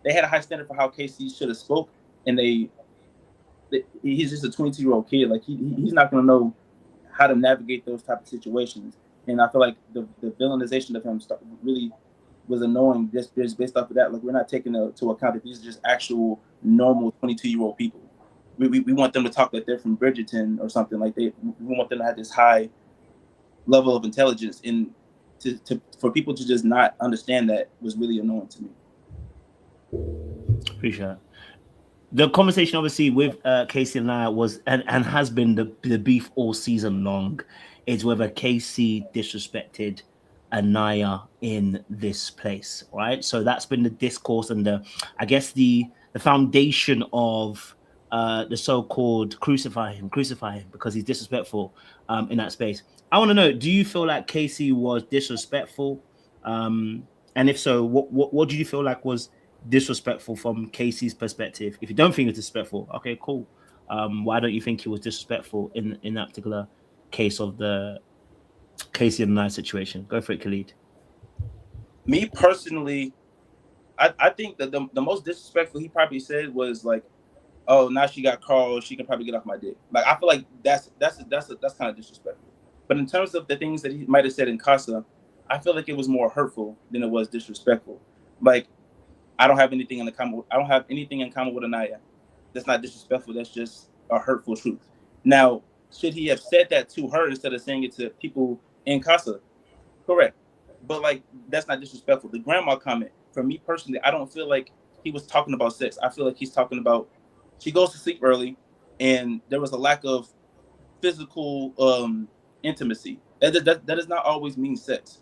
they had a high standard for how Casey should have spoke, and he's just a 22-year-old kid. Like, he's not gonna know how to navigate those type of situations. And I feel like the villainization of him really was annoying just based off of that. Like, we're not taking into account that these are just actual normal 22-year-old people. We want them to talk like they're from Bridgerton or something. Like, we want them to have this high level of intelligence, and for people to just not understand that was really annoying to me. Appreciate it. The conversation, obviously, with Casey and I was and has been the beef all season long, is whether Casey disrespected Anaya in this place, right? So that's been the discourse and the foundation of the so-called crucify him because he's disrespectful in that space. I want to know, do you feel like Casey was disrespectful? And if so, what do you feel like was disrespectful from Casey's perspective? If you don't think it's disrespectful, okay, cool. Why don't you think he was disrespectful in that particular case of the Casey and I situation? Go for it, Khalid. Me personally, I think that the most disrespectful he probably said was like, "Oh, now she got Carl, she can probably get off my dick." Like, I feel like that's kind of disrespectful. But in terms of the things that he might have said in Casa, I feel like it was more hurtful than it was disrespectful. Like, I don't have anything in common with Anaya. That's not disrespectful. That's just a hurtful truth. Now, should he have said that to her instead of saying it to people in Casa? Correct. But, like, that's not disrespectful. The grandma comment, for me personally, I don't feel like he was talking about sex. I feel like he's talking about she goes to sleep early, and there was a lack of physical intimacy. That does not always mean sex.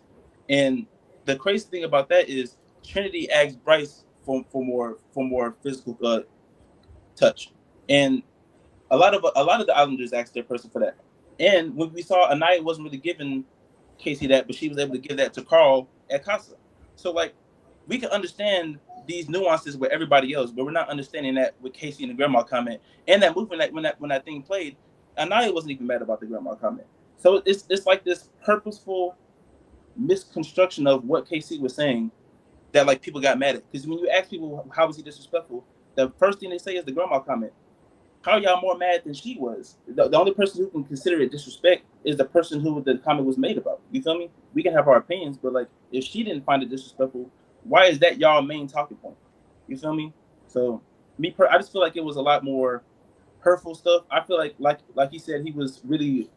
And the crazy thing about that is Trinity asked Bryce for more physical touch, and a lot of the Islanders asked their person for that. And when we saw Anaya wasn't really giving Casey that, but she was able to give that to Carl at Casa. So like we can understand these nuances with everybody else, but we're not understanding that with Casey and the grandma comment and that movement. That when that thing played, Anaya wasn't even mad about the grandma comment. So it's like this purposeful misconstruction of what Casey was saying that like people got mad at. Because when you ask people how was he disrespectful, the first thing they say is the grandma comment. How are y'all more mad than she was? The only person who can consider it disrespect is the person who the comment was made about. You feel me? We can have our opinions, but like if she didn't find it disrespectful, why is that y'all main talking point? You feel me? So I just feel like it was a lot more hurtful stuff. I feel like he said, he was really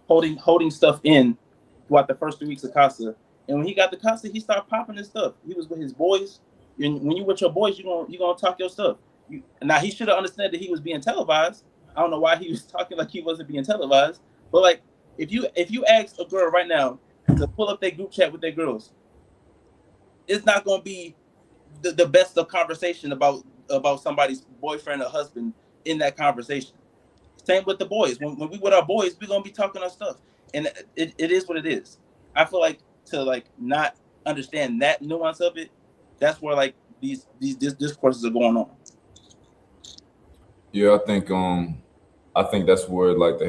holding stuff in throughout the first 3 weeks of Casa. And when he got to Casa, he started popping his stuff. He was with his boys. And when you with your boys, you're gonna talk your stuff. Now he should have understood that he was being televised. I don't know why he was talking like he wasn't being televised. But like if you ask a girl right now to pull up their group chat with their girls, it's not gonna be the best of conversation about somebody's boyfriend or husband in that conversation. Same with the boys. When we with our boys, we're gonna be talking our stuff. And it is what it is. I feel like to like not understand that nuance of it, that's where like these discourses are going on. Yeah, I think that's where like the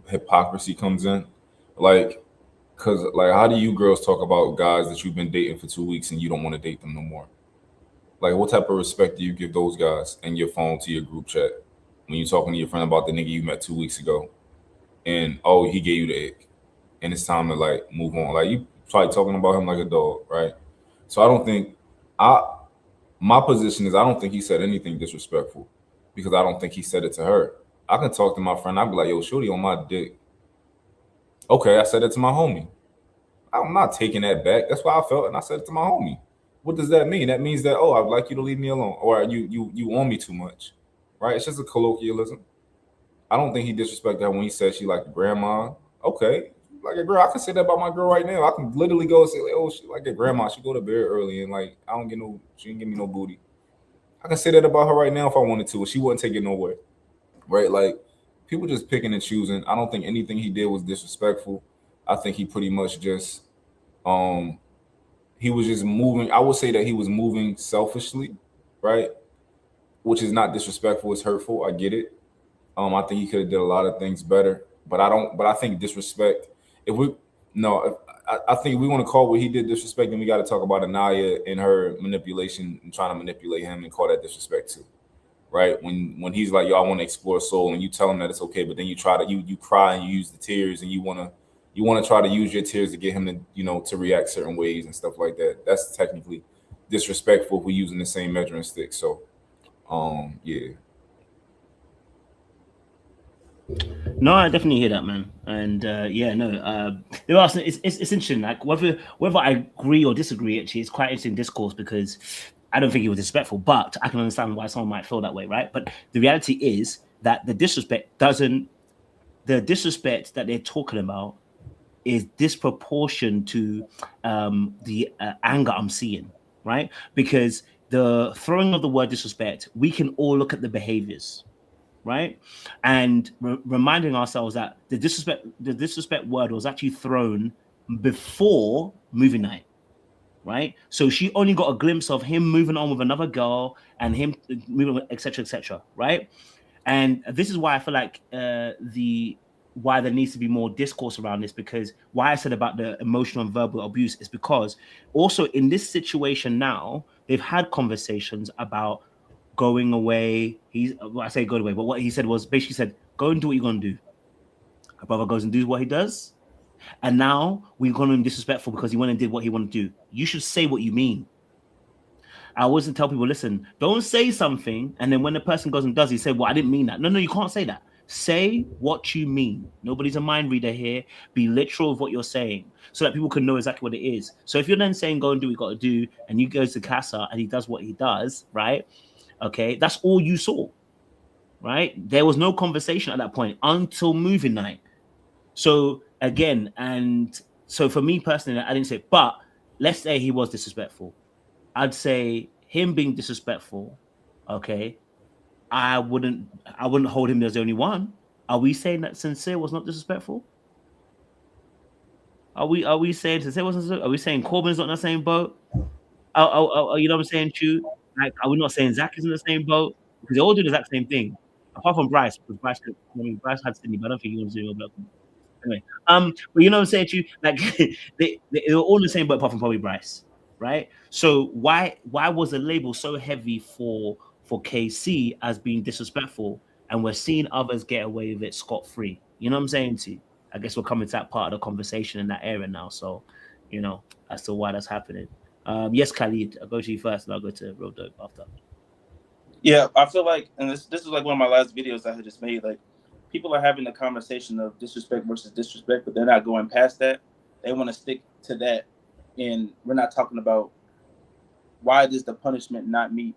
hypocrisy comes in. Like, cause like how do you girls talk about guys that you've been dating for 2 weeks and you don't want to date them no more? Like, what type of respect do you give those guys in your phone to your group chat when you're talking to your friend about the nigga you met 2 weeks ago, and oh, he gave you the egg, and it's time to like move on? Like, you probably talking about him like a dog, right? So I don't think my position is I don't think he said anything disrespectful, because I don't think he said it to her. I can talk to my friend. I'd be like, yo, shorty on my dick. Okay, I said it to my homie. I'm not taking that back. That's why I felt, and I said it to my homie. What does that mean? That means that, oh, I'd like you to leave me alone, or you on me too much, right? It's just a colloquialism. I don't think he disrespected her when he said she like a grandma. Okay, like a girl, I can say that about my girl right now. I can literally go and say, like, oh, she like a grandma. She go to bed early and like she didn't give me no booty. I can say that about her right now if I wanted to. She wouldn't take it nowhere, right? Like, people just picking and choosing. I don't think anything he did was disrespectful. I think he pretty much just he was just moving. I would say that he was moving selfishly, right? Which is not disrespectful. It's hurtful. I get it. I think he could have did a lot of things better, but I think disrespect. I think if we want to call what he did disrespect, then we got to talk about Anaya and her manipulation and trying to manipulate him and call that disrespect too, right? When he's like, yo, I want to explore soul, and you tell him that it's okay, but then you try to you cry and you use the tears, and you want to try to use your tears to get him to to react certain ways and stuff like that. That's technically disrespectful if we're using the same measuring stick. So yeah. No, I definitely hear that, man. And there are it's interesting. Like whether I agree or disagree, actually, it's quite interesting discourse, because I don't think he was disrespectful, but I can understand why someone might feel that way, right? But the reality is that the disrespect that they're talking about is disproportionate to the anger I'm seeing, right? Because the throwing of the word disrespect, we can all look at the behaviors, right? And reminding ourselves that the disrespect word was actually thrown before movie night, right? So she only got a glimpse of him moving on with another girl and him moving, etc., right? And this is why I feel like why there needs to be more discourse around this, because why I said about the emotional and verbal abuse is because also in this situation now, they've had conversations about going away. I say go away, but what he said was basically said, go and do what you're going to do. Her brother goes and does what he does. And now we're going to be disrespectful because he went and did what he wanted to do. You should say what you mean. I always tell people, listen, don't say something, and then when the person goes and does, he say, well, I didn't mean that. No, you can't say that. Say what you mean. Nobody's a mind reader here. Be literal of what you're saying so that people can know exactly what it is. So if you're then saying go and do what you got to do, and you go to Casa and he does what he does, right? Okay, that's all you saw, right? There was no conversation at that point until movie night. So again, and so for me personally, I didn't say, but let's say he was disrespectful. I'd say him being disrespectful. Okay, I wouldn't hold him as the only one. Are we saying that Sincere was not disrespectful? Are we saying Sincere wasn't? Are we saying Corbin's not in the same boat? You know what I'm saying? True. Like, are we not saying Zach is in the same boat? Because they all do the exact same thing, apart from Bryce. Because Bryce had Sydney, but I don't think he wants to do it. Anyway, but you know what I'm saying? To you, like they were all in the same boat apart from probably Bryce, right? So why was the label so heavy for KC as being disrespectful, and we're seeing others get away with it scot free? You know what I'm saying? To you? I guess we're coming to that part of the conversation in that area now. So, you know, as to why that's happening. Yes, Khalid, I'll go to you first, and I'll go to Real Dope after. Yeah, I feel like, and this is like one of my last videos I had just made. Like, people are having the conversation of disrespect versus disrespect, but they're not going past that. They want to stick to that, and we're not talking about why does the punishment not meet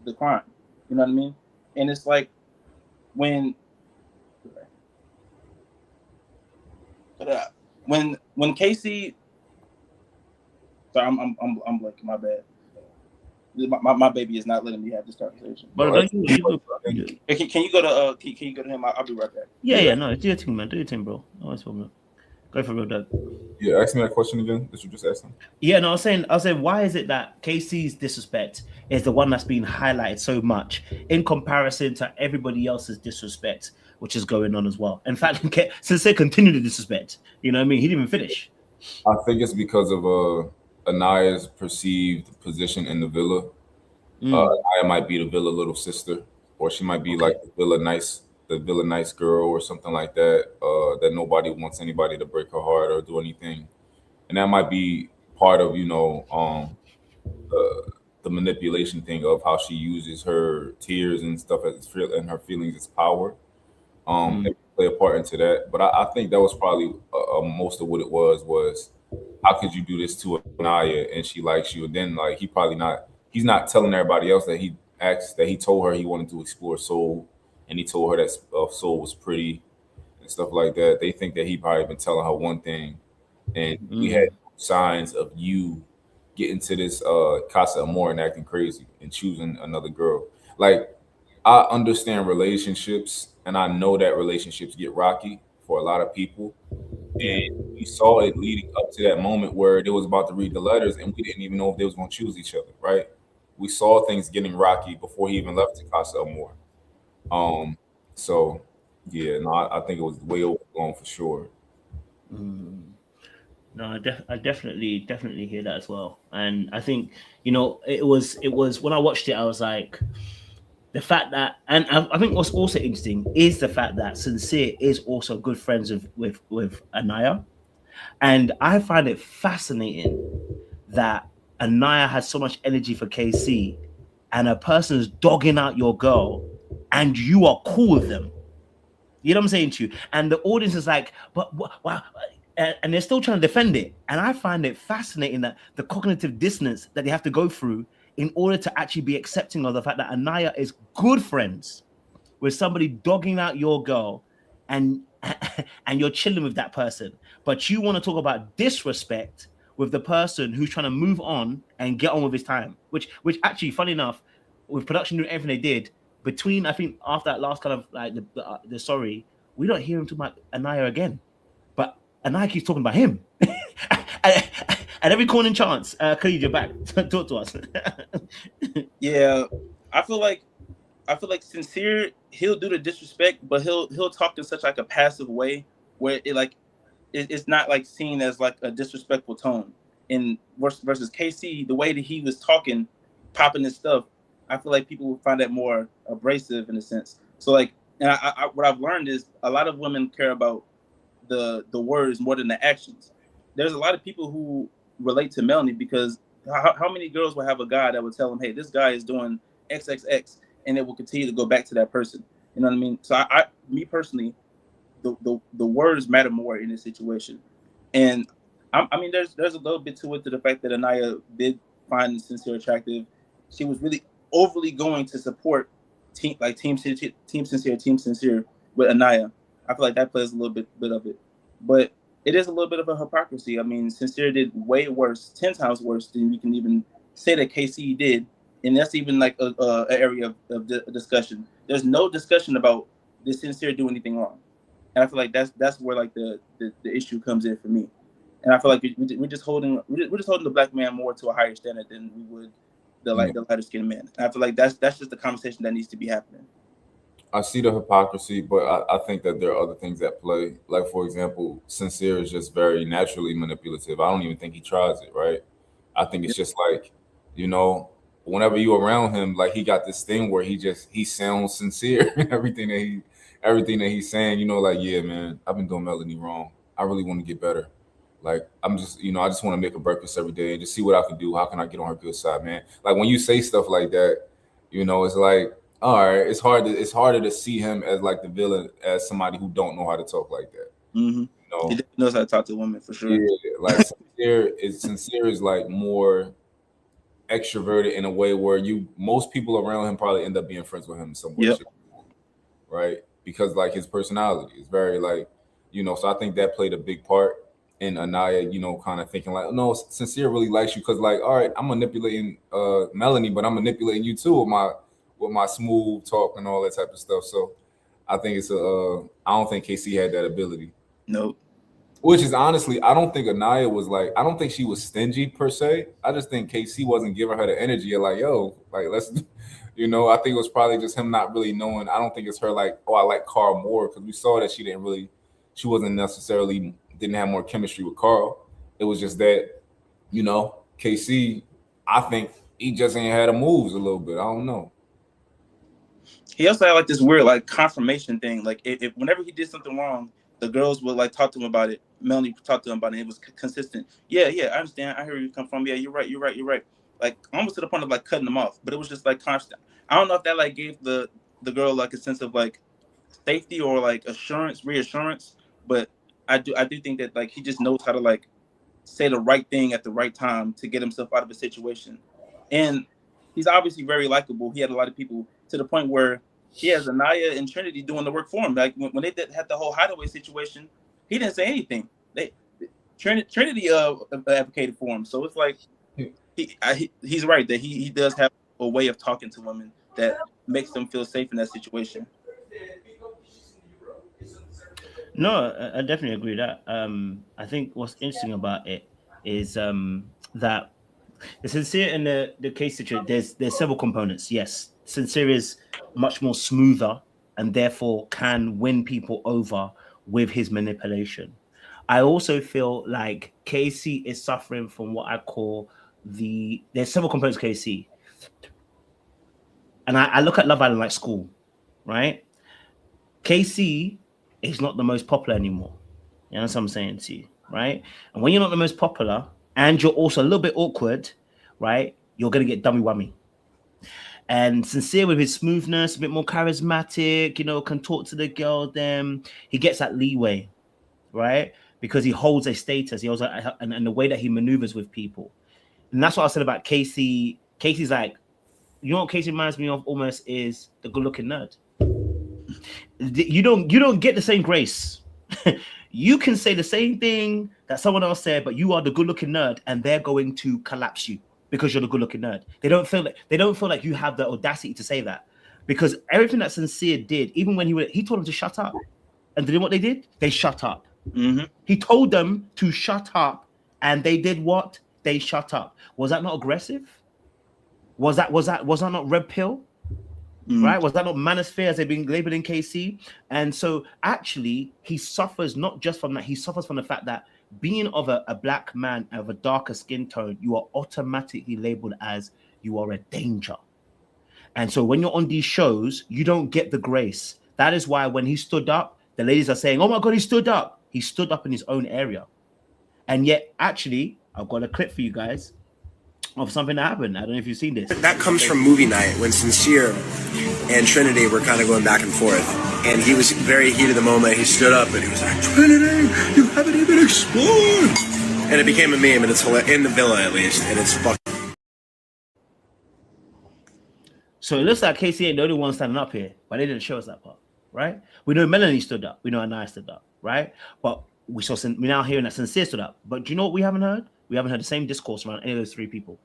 the crime. You know what I mean? And it's like when Casey. Sorry, I'm like, my bad. My baby is not letting me have this conversation. But No, can you go to can you go to him? I'll be right back. Yeah, no, do your thing, man. Do your thing, bro. No problem. Go for Real Dope. Yeah, ask me that question again that you just asked him. Yeah, no, I was saying, why is it that KC's disrespect is the one that's being highlighted so much in comparison to everybody else's disrespect, which is going on as well? In fact, since they continue to disrespect, you know what I mean? He didn't even finish. I think it's because of Anaya's perceived position in the villa. Anaya might be the villa little sister, or she might be like the villa nice girl, or something like that. That nobody wants anybody to break her heart or do anything, and that might be part of the manipulation thing of how she uses her tears and stuff and her feelings as power. It play a part into that, but I think that was probably most of what it was. How could you do this to Anaya and she likes you? And then like he's not telling everybody else that he told her he wanted to explore Soul, and he told her that Soul was pretty and stuff like that. They think that he probably been telling her one thing, and we had signs of you getting to this Casa Amor and acting crazy and choosing another girl. Like, I understand relationships, and I know that relationships get rocky for a lot of people. And we saw it leading up to that moment where they was about to read the letters, and we didn't even know if they was going to choose each other, right? We saw things getting rocky before he even left to Casa Amor. So yeah, no, I think it was way overblown for sure. No, I definitely hear that as well, and I think it was when I watched it, I was like, the fact that, and I think what's also interesting is the fact that Sincere is also good friends with Anaya, and I find it fascinating that Anaya has so much energy for KC, and a person is dogging out your girl, and you are cool with them. You know what I'm saying to you? And the audience is like, but wow. And they're still trying to defend it. And I find it fascinating that the cognitive dissonance that they have to go through in order to actually be accepting of the fact that Anaya is good friends with somebody dogging out your girl, and you're chilling with that person. But you want to talk about disrespect with the person who's trying to move on and get on with his time, which actually, funny enough, with production doing everything they did, between, I think, after that last kind of like the sorry, we don't hear him talk about Anaya again. But Anaya keeps talking about him. At every corner and chance. Khalid, you're back. Talk to us. Yeah, I feel like Sincere, he'll do the disrespect, but he'll talk in such like a passive way where it's not like seen as like a disrespectful tone. In versus KC, the way that he was talking, popping his stuff, I feel like people will find that more abrasive in a sense. So like, and I what I've learned is a lot of women care about the words more than the actions. There's a lot of people who relate to Melanie because how many girls will have a guy that would tell them, hey, this guy is doing XXX, and it will continue to go back to that person. You know what I mean? So I me personally, the words matter more in this situation. And I mean, there's a little bit to it, to the fact that Anaya did find Sincere attractive. She was really overly going to support team Sincere with Anaya. I feel like that plays a little bit of it, but it is a little bit of a hypocrisy. I mean, Sincere did way worse, 10 times worse than you can even say that KC did, and that's even like a area of discussion. There's no discussion about did Sincere do anything wrong, and I feel like that's where like the issue comes in for me. And I feel like we're just holding the black man more to a higher standard than we would the lighter skinned man. And I feel like that's just the conversation that needs to be happening. I see the hypocrisy, but I think that there are other things at play. Like, for example, Sincere is just very naturally manipulative. I don't even think he tries it, right? I think it's just like, you know, whenever you around him, like he got this thing where he sounds sincere in everything that he's saying, you know, like, yeah, man, I've been doing Melanie wrong. I really want to get better. Like, I'm just, you know, I just want to make her breakfast every day and just see what I can do. How can I get on her good side, man? Like, when you say stuff like that, you know, it's like, all right, it's harder to see him as like the villain, as somebody who don't know how to talk like that. Mm-hmm. You know? He knows how to talk to women for sure. Yeah, like Sincere is like more extroverted in a way where most people around him probably end up being friends with him in some way, Yep. right? Because like his personality is very like, you know, so I think that played a big part in Anaya, you know, kind of thinking like, no, Sincere really likes you because like, all right, I'm manipulating Melanie, but I'm manipulating you too with my smooth talk and all that type of stuff. So I think I don't think KC had that ability. Nope. Which is honestly, I don't think Anaya was like, I don't think she was stingy per se. I just think KC wasn't giving her the energy of like, yo, like let's, you know, I think it was probably just him not really knowing. I don't think it's her like, oh, I like Carl more, because we saw that she didn't have more chemistry with Carl. It was just that, you know, KC, I think he just ain't had the moves a little bit. I don't know. He also had like this weird like confirmation thing. Like if whenever he did something wrong, the girls would like talk to him about it. Melanie talked to him about it. It was consistent. Yeah, I understand. I hear where you come from. Yeah, you're right. Like almost to the point of like cutting them off. But it was just like constant. I don't know if that like gave the girl like a sense of like safety or like reassurance. But I do think that like he just knows how to like say the right thing at the right time to get himself out of a situation. And he's obviously very likable. He had a lot of people to the point where he has Anaya and Trinity doing the work for him. Like when they had the whole hideaway situation, he didn't say anything. Trinity advocated for him. So it's like he's right that he does have a way of talking to women that makes them feel safe in that situation. No, I definitely agree with that. I think what's interesting about it is that the Sincere in the case situation, there's several components. Yes, Sincere is much more smoother and therefore can win people over with his manipulation. I also feel like KC is suffering from what I call there's several components of KC. And I look at Love Island like school, right? KC is not the most popular anymore. You know what I'm saying to you, right? And when you're not the most popular and you're also a little bit awkward, right? You're going to get dummy whammy. And Sincere with his smoothness, a bit more charismatic, you know, can talk to the girl, he gets that leeway, right? Because he holds a status, he also and the way that he maneuvers with people. And that's what I said about Casey. Casey's like, you know what Casey reminds me of almost is the good-looking nerd. You don't get the same grace. You can say the same thing that someone else said, but you are the good-looking nerd, and they're going to collapse you because you're the good-looking nerd. They don't feel like you have the audacity to say that, because everything that Sincere did, even when he told them to shut up, and you know what they did? They shut up. Mm-hmm. He told them to shut up, and they did what? They shut up. Was that not aggressive? Was that not red pill? Right? Was that not manosphere as they've been labeled in KC? And so actually he suffers not just from that, he suffers from the fact that being of a black man of a darker skin tone, you are automatically labeled as you are a danger. And so when you're on these shows, you don't get the grace. That is why when he stood up, the ladies are saying, oh my God, he stood up. He stood up in his own area. And yet actually, I've got a clip for you guys of something that happened. I don't know if you've seen this. That comes from movie night when Sincere and Trinity were kind of going back and forth. And he was very heated of the moment. He stood up and he was like, Trinity, you haven't even explored. And it became a meme, and it's in the villa at least. And it's fucking. So it looks like KC ain't the only one standing up here, but they didn't show us that part, right? We know Melanie stood up. We know Anaya stood up, right? But we're now hearing that Sincere stood up. But do you know what we haven't heard? We haven't heard the same discourse around any of those three people.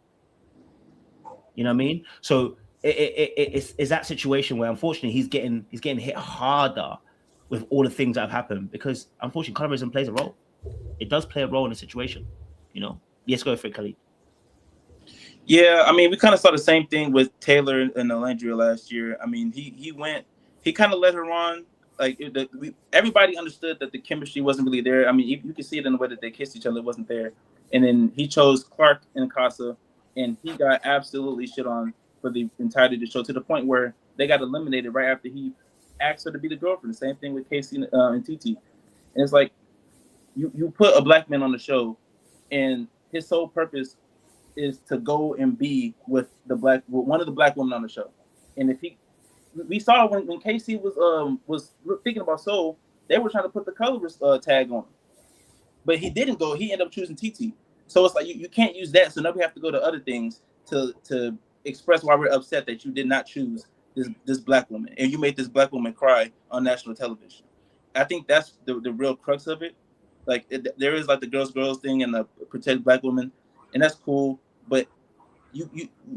You know what I mean? So it's that situation where unfortunately he's getting hit harder with all the things that have happened because unfortunately colorism plays a role. It does play a role in the situation. You know. Yes, go for it, Khalid. Yeah, I mean, we kind of saw the same thing with Taylor and Alandria last year. I mean, he kind of led her on. Like everybody understood that the chemistry wasn't really there. I mean, you can see it in the way that they kissed each other; it wasn't there. And then he chose Clark and Casa, and he got absolutely shit on for the entirety of the show to the point where they got eliminated right after he asked her to be the girlfriend. The same thing with Casey and TT. And it's like you put a black man on the show, and his sole purpose is to go and be with one of the black women on the show. And if we saw when Casey was thinking about Soul, they were trying to put the colorist tag on him, but he didn't go. He ended up choosing TT. So it's like you can't use that. So now we have to go to other things to express why we're upset that you did not choose this black woman and you made this black woman cry on national television. I think that's the real crux of it. Like there is like the girls thing and the protect black women, and that's cool. But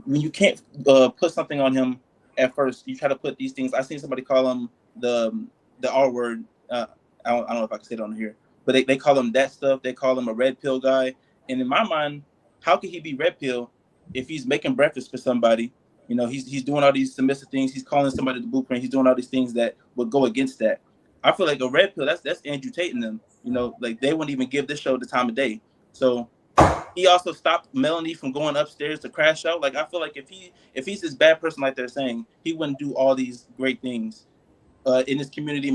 when you can't put something on him at first, you try to put these things. I seen somebody call him the R word. I don't know if I can say it on here, but they call him that stuff. They call him a red pill guy. And in my mind, how could he be red pill if he's making breakfast for somebody? You know, he's doing all these submissive things. He's calling somebody the blueprint. He's doing all these things that would go against that. I feel like a red pill. That's Andrew Tate and them. You know, like they wouldn't even give this show the time of day. So he also stopped Melanie from going upstairs to crash out. Like I feel like if he's this bad person like they're saying, he wouldn't do all these great things in his community,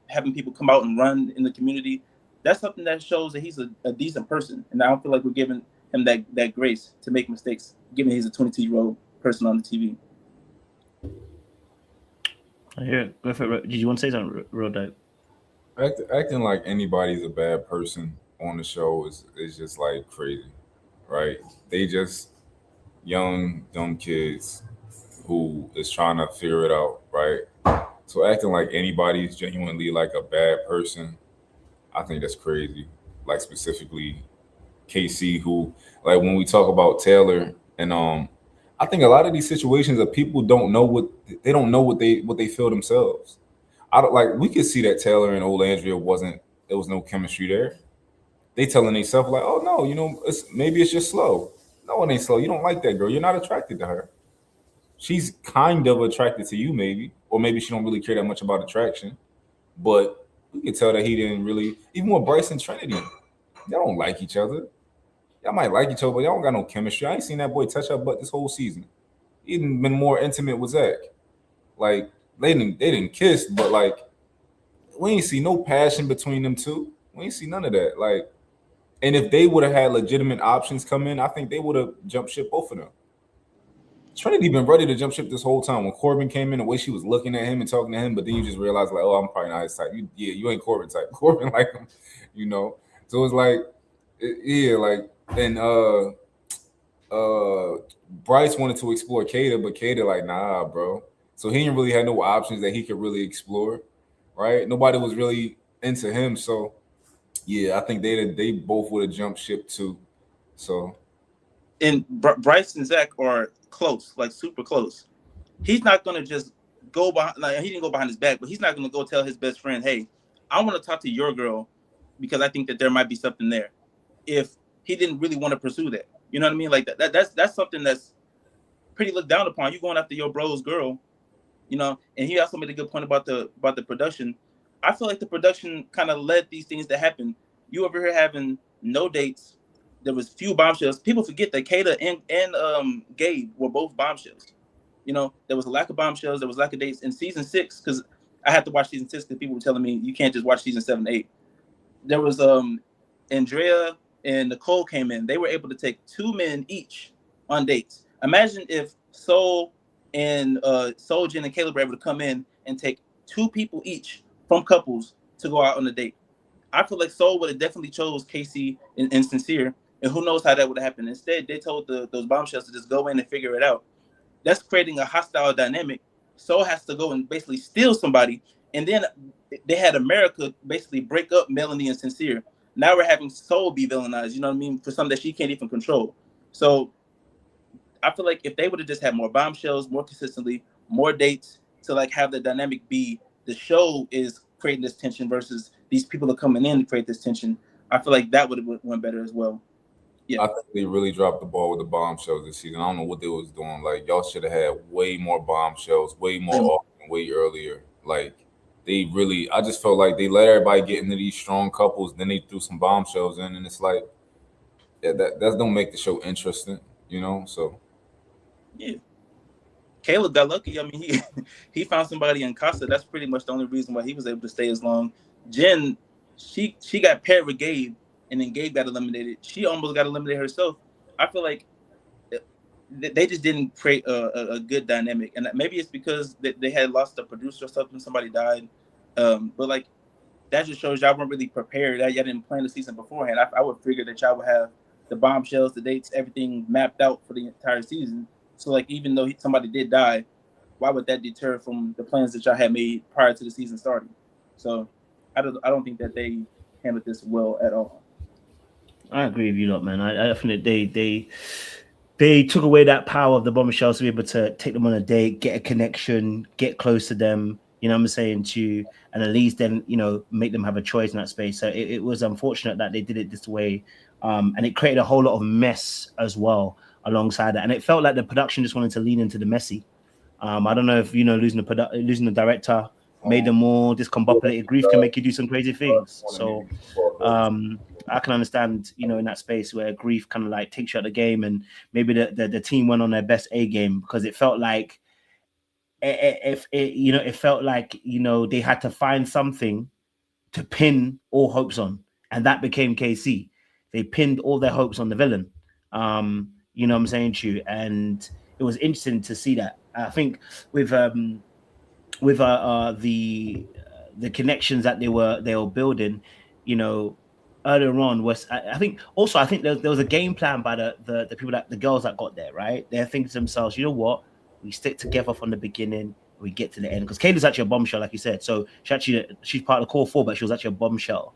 having people come out and run in the community. That's something that shows that he's a decent person. And I don't feel like we're giving him that grace to make mistakes, given he's a 22-year-old person on the TV. I hear it. Go for it. Did you want to say something real dope? Acting like anybody's a bad person on the show is just like crazy, right? They just young, dumb kids who is trying to figure it out, right? So acting like anybody's genuinely like a bad person, I think that's crazy. Like specifically KC, who like when we talk about Taylor and I think a lot of these situations that people don't know what they feel themselves. I don't like we could see that Taylor and old Andrea there was no chemistry there. They telling themselves like, oh no, you know, maybe it's just slow. No, it ain't slow. You don't like that girl. You're not attracted to her. She's kind of attracted to you, maybe, or maybe she don't really care that much about attraction. But we could tell that he didn't really. Even with Bryce and Trinity, y'all don't like each other. Y'all might like each other, but y'all don't got no chemistry. I ain't seen that boy touch her butt this whole season. He didn't been more intimate with Zach. Like they didn't kiss, but like we ain't see no passion between them two. We ain't see none of that. Like, and if they would have had legitimate options come in, I think they would have jumped ship both of them. Trinity been ready to jump ship this whole time. When Corbin came in, the way she was looking at him and talking to him, but then you just realize like, oh, I'm probably not his type. You ain't Corbin type. Corbin like him, you know. So it's like, and Bryce wanted to explore Kata, but Kata like, nah, bro. So he didn't really have no options that he could really explore, right? Nobody was really into him. So yeah, I think they both would have jumped ship too. So and Bryce and Zach are close, like super close. He's not gonna just go behind. Like he didn't go behind his back, but he's not gonna go tell his best friend, "Hey, I want to talk to your girl because I think that there might be something there." If he didn't really want to pursue that, you know what I mean? Like that's something that's pretty looked down upon. You going after your bro's girl, you know. And he also made a good point about the production. I feel like the production kind of led these things to happen. You over here having no dates. There was few bombshells. People forget that Kata and Gabe were both bombshells. You know, there was a lack of bombshells. There was lack of dates in season 6 because I had to watch season 6 because people were telling me you can't just watch season 7 and 8. There was Andrea and Nicole came in. They were able to take 2 men each on dates. Imagine if Soul and Soul, Jen, and Caleb were able to come in and take 2 people each from couples to go out on a date. I feel like Soul would have definitely chose Casey and Sincere. And who knows how that would happen. Instead, they told those bombshells to just go in and figure it out. That's creating a hostile dynamic. Soul has to go and basically steal somebody. And then they had America basically break up Melanie and Sincere. Now we're having Soul be villainized, you know what I mean, for something that she can't even control. So I feel like if they would have just had more bombshells, more consistently, more dates to like have the dynamic be the show is creating this tension versus these people are coming in to create this tension, I feel like that would have went better as well. Yeah. I think they really dropped the ball with the bombshells this season. I don't know what they was doing. Like y'all should have had way more bombshells, way more often, way earlier. Like they really, I just felt like they let everybody get into these strong couples, then they threw some bombshells in, and it's like, yeah, that don't make the show interesting, you know. So yeah, Caleb got lucky. I mean, he found somebody in Casa. That's pretty much the only reason why he was able to stay as long. Jen, she got paired with Gabe, and then Gabe got eliminated. She almost got eliminated herself. I feel like they just didn't create a good dynamic, and maybe it's because they had lost a producer or something. Somebody died, but like that just shows y'all weren't really prepared. Y'all didn't plan the season beforehand. I would figure that y'all would have the bombshells, the dates, everything mapped out for the entire season. So like even though somebody did die, why would that deter from the plans that y'all had made prior to the season starting? So I don't think that they handled this well at all. I agree with you, lot, man. I think they took away that power of the bombshells to be able to take them on a date, get a connection, get close to them. You know what I'm saying, to and at least then make them have a choice in that space. So it was unfortunate that they did it this way, and it created a whole lot of mess as well alongside that. And it felt like the production just wanted to lean into the messy. I don't know if losing the director made them more discombobulated. Grief can make you do some crazy things. So I can understand, in that space where grief kind of like takes you out of the game, and maybe the team went on their best A game, because it felt like it felt like they had to find something to pin all hopes on, and that became KC. They pinned all their hopes on the villain. You know what I'm saying to you, and it was interesting to see that. I think with the connections that they were building, earlier on was I think there was a game plan by the people, that the girls that got there, right? They're thinking to themselves, you know what, we stick together from the beginning, we get to the end, because Kayla's actually a bombshell, like you said. So she's part of the core 4, but she was actually a bombshell.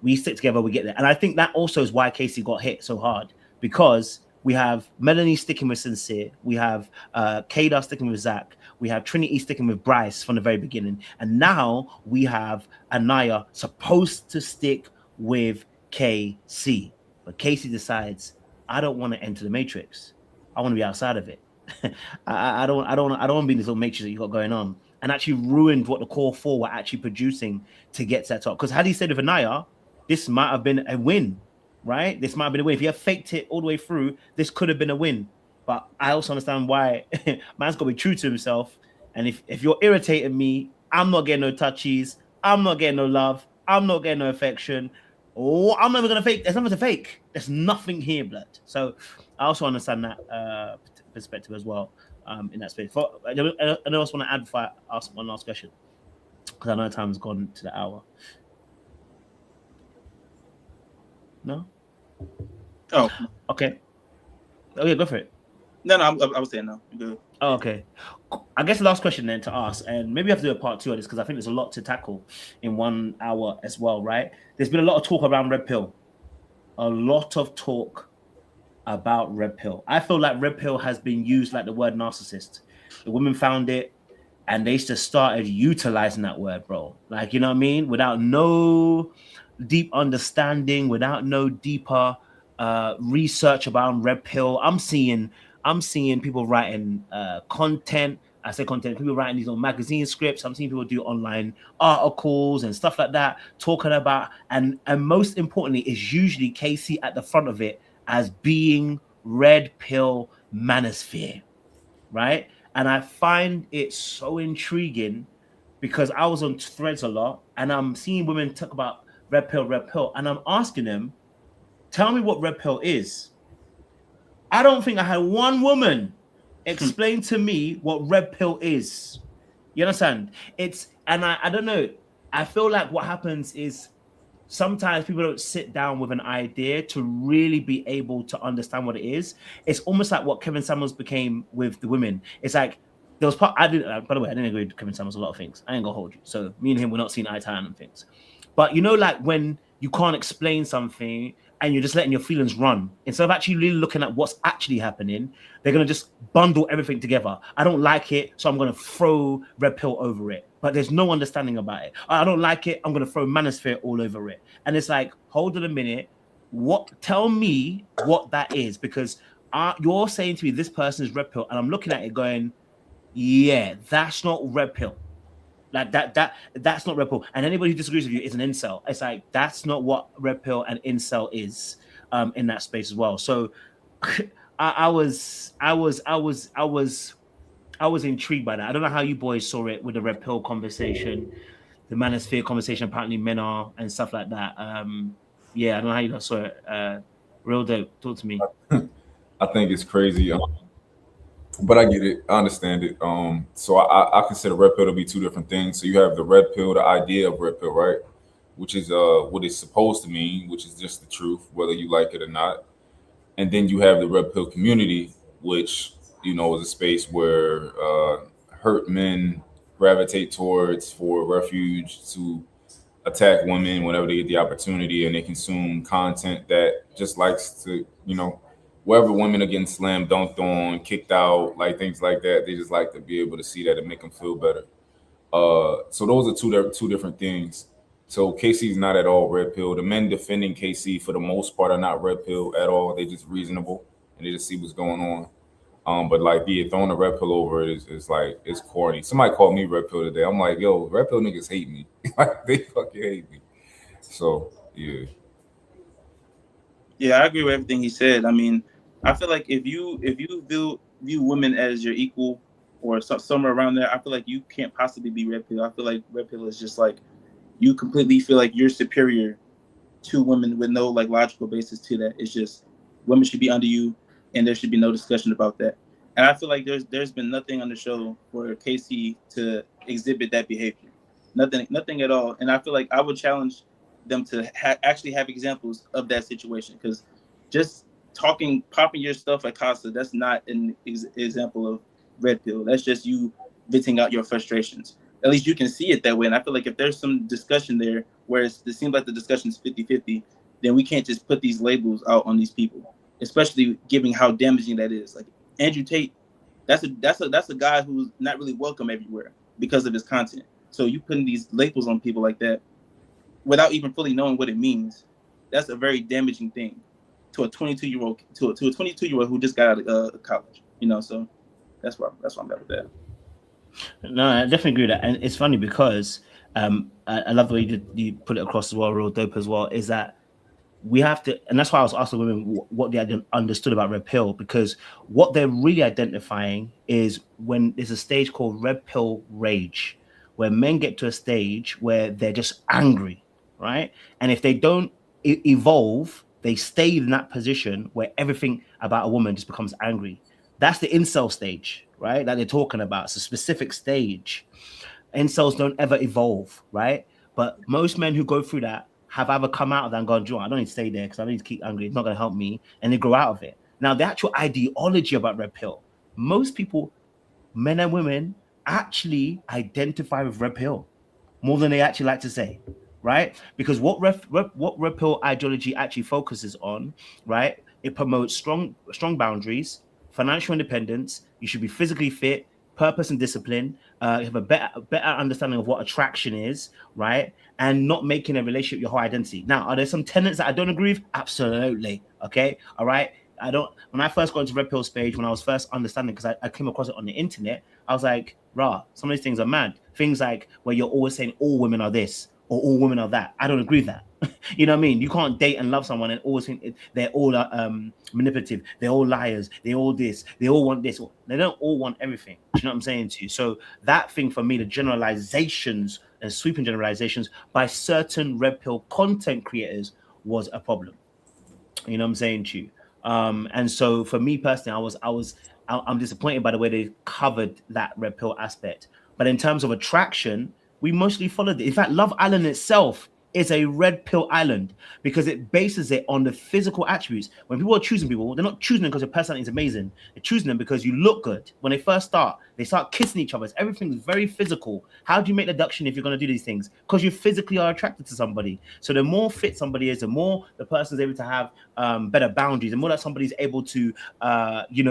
We stick together, we get there, and I think that also is why Casey got hit so hard, because we have Melanie sticking with Sincere, we have Kayla sticking with Zach, we have Trinity sticking with Bryce from the very beginning, and now we have Anaya supposed to stick with KC, but Casey decides, I don't want to enter the Matrix. I want to be outside of it. I don't want to be in this little Matrix that you got going on, and actually ruined what the core 4 were actually producing to get set up. Because had he stayed with Anaya, this might have been a win, right? This might have been a win. If he had faked it all the way through, this could have been a win. But I also understand why man's got to be true to himself. And if you're irritating me, I'm not getting no touchies. I'm not getting no love. I'm not getting no affection. Oh, I'm never gonna fake. There's nothing to fake. There's nothing here, blood. So I also understand that perspective as well in that space. I also want to add before I ask one last question, because I know time's gone to the hour. No. Oh. Okay. Oh yeah, go for it. No, I was saying no. Good. Oh, okay. I guess the last question then to ask, and maybe we have to do a part 2 of this, because I think there's a lot to tackle in 1 hour as well, right? There's been a lot of talk around Red Pill. A lot of talk about Red Pill. I feel like Red Pill has been used like the word narcissist. The women found it, and they just started utilizing that word, bro. Like, you know what I mean? Without no deep understanding, without no deeper research about Red Pill. I'm seeing people writing content. I say content, people writing these on magazine scripts. I'm seeing people do online articles and stuff like that, talking about, and most importantly, is usually Casey at the front of it as being Red Pill manosphere, right? And I find it so intriguing, because I was on Threads a lot, and I'm seeing women talk about Red Pill, and I'm asking them, tell me what Red Pill is. I don't think I had one woman explain to me what Red Pill is. You understand? I don't know. I feel like what happens is sometimes people don't sit down with an idea to really be able to understand what it is. It's almost like what Kevin Samuels became with the women. It's like there was part. By the way, I didn't agree with Kevin Samuels a lot of things. I ain't gonna hold you. So me and him, we're not seeing eye to eye on things. But like when you can't explain something, and you're just letting your feelings run. Instead of actually really looking at what's actually happening, they're going to just bundle everything together. I don't like it, so I'm going to throw red pill over it. But there's no understanding about it. I don't like it, I'm going to throw manosphere all over it. And it's like, hold on a minute. Tell me what that is, because you're saying to me this person is red pill, and I'm looking at it going, yeah, that's not red pill. Like that's not red pill. And anybody who disagrees with you is an incel. It's like, that's not what red pill and incel is in that space as well. So I was intrigued by that. I don't know how you boys saw it with the red pill conversation, the manosphere conversation. Apparently men are and stuff like that. Yeah, I don't know how you guys saw it. Real dope. Talk to me. I think it's crazy, but I get it. I understand it. So I consider red pill to be two different things. So you have the red pill, the idea of red pill, right? Which is what it's supposed to mean, which is just the truth, whether you like it or not. And then you have the red pill community, which, you know, is a space where hurt men gravitate towards for refuge to attack women whenever they get the opportunity, and they consume content that just likes to, you know, wherever women are getting slammed dunked on, kicked out, like things like that, they just like to be able to see that and make them feel better. So those are two different things. So KC's not at all red pill. The men defending KC for the most part are not red pill at all. They're just reasonable and they just see what's going on. But like, yeah, throwing a red pill over it is like, it's corny. Somebody called me red pill today. I'm like, yo, red pill niggas hate me. Like, they fucking hate me. So yeah. Yeah, I agree with everything he said. I mean, I feel like if you view women as your equal or somewhere around there, I feel like you can't possibly be red pill. I feel like red pill is just like, you completely feel like you're superior to women with no like logical basis to that. It's just women should be under you, and there should be no discussion about that. And I feel like there's been nothing on the show for Casey to exhibit that behavior, nothing at all. And I feel like I would challenge them to actually have examples of that situation, because just popping your stuff at Casa, that's not an example of red pill. That's just you venting out your frustrations. At least you can see it that way. And I feel like if there's some discussion there where it seems like the discussion is 50-50, then we can't just put these labels out on these people, especially given how damaging that is. Like Andrew Tate, that's a guy who's not really welcome everywhere because of his content. So you putting these labels on people like that without even fully knowing what it means, that's a very damaging thing to a 22-year-old to a 22-year-old who just got out of college. You know, so that's why I'm at with that. No, I definitely agree with that. And it's funny because I love the way you put it across as well, real dope as well, is that we have to, and that's why I was asking women what they understood about red pill, because what they're really identifying is when there's a stage called red pill rage, where men get to a stage where they're just angry, right? And if they don't evolve, they stay in that position where everything about a woman just becomes angry. That's the incel stage, right? That they're talking about. It's a specific stage. Incels don't ever evolve, right? But most men who go through that have either come out of that and gone, I don't need to stay there because I don't need to keep angry. It's not going to help me. And they grow out of it. Now, the actual ideology about red pill, most people, men and women, actually identify with red pill more than they actually like to say, right? Because what red pill ideology actually focuses on, right? It promotes strong boundaries, financial independence. You should be physically fit, purpose and discipline. You have a better understanding of what attraction is, right? And not making a relationship your whole identity. Now, are there some tenets that I don't agree with? Absolutely. Okay. All right. When I first got into red pill page, when I was first understanding, because I came across it on the internet, I was like, some of these things are mad. Things like where you're always saying all women are this or all women are that. I don't agree with that. You know what I mean? You can't date and love someone and always think they're all manipulative. They're all liars. They all this. They all want this. They don't all want everything. Do you know what I'm saying to you? So that thing for me, the generalizations and sweeping generalizations by certain red pill content creators was a problem. You know what I'm saying to you? And so for me personally, I'm disappointed by the way they covered that red pill aspect. But in terms of attraction, we mostly followed it. In fact, Love Island itself is a red pill island because it bases it on the physical attributes. When people are choosing people, they're not choosing them because their personality is amazing. They're choosing them because you look good. When they first start, they start kissing each other. Everything's very physical. How do you make the deduction if you're going to do these things? Because you physically are attracted to somebody. So the more fit somebody is, the more the person's able to have better boundaries, the more that somebody's able to,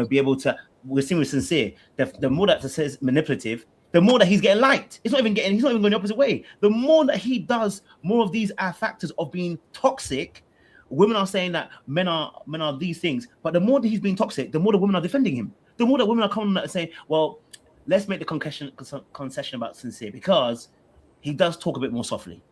be able to. We're seeing with Sincere. The more that Sincere is manipulative, the more that he's getting liked. He's not even going the opposite way. The more that he does more of these factors of being toxic, women are saying that men are these things. But the more that he's being toxic, the more the women are defending him. The more that women are coming and saying, well, let's make the concession about Sincere because he does talk a bit more softly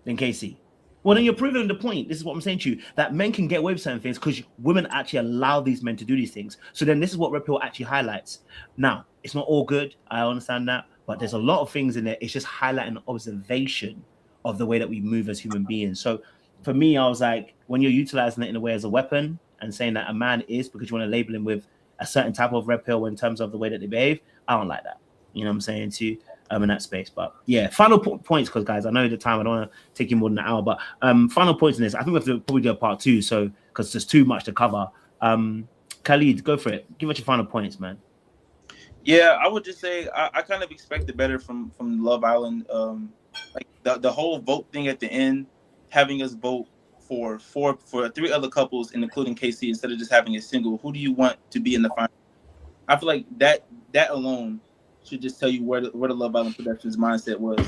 than KC. Well, then you're proving the point. This is what I'm saying to you, that men can get away with certain things because women actually allow these men to do these things. So then this is what Red Pill actually highlights. Now, it's not all good. I understand that. But there's a lot of things in there. It's just highlighting observation of the way that we move as human beings. So for me, I was like, when you're utilizing it in a way as a weapon and saying that a man is because you want to label him with a certain type of Red Pill in terms of the way that they behave, I don't like that. You know what I'm saying to you? In that space. But yeah, final points, because guys, I know the time, I don't want to take you more than an hour, but final points in this. I think we have to probably do a part 2, so because there's too much to cover. Khalid, go for it. Give us your final points, man. Yeah, I would just say I kind of expected better from Love Island. Like the whole vote thing at the end, having us vote for 3 other couples, and including KC, instead of just having a single. Who do you want to be in the final? I feel like that alone should just tell you where the Love Island Productions mindset was.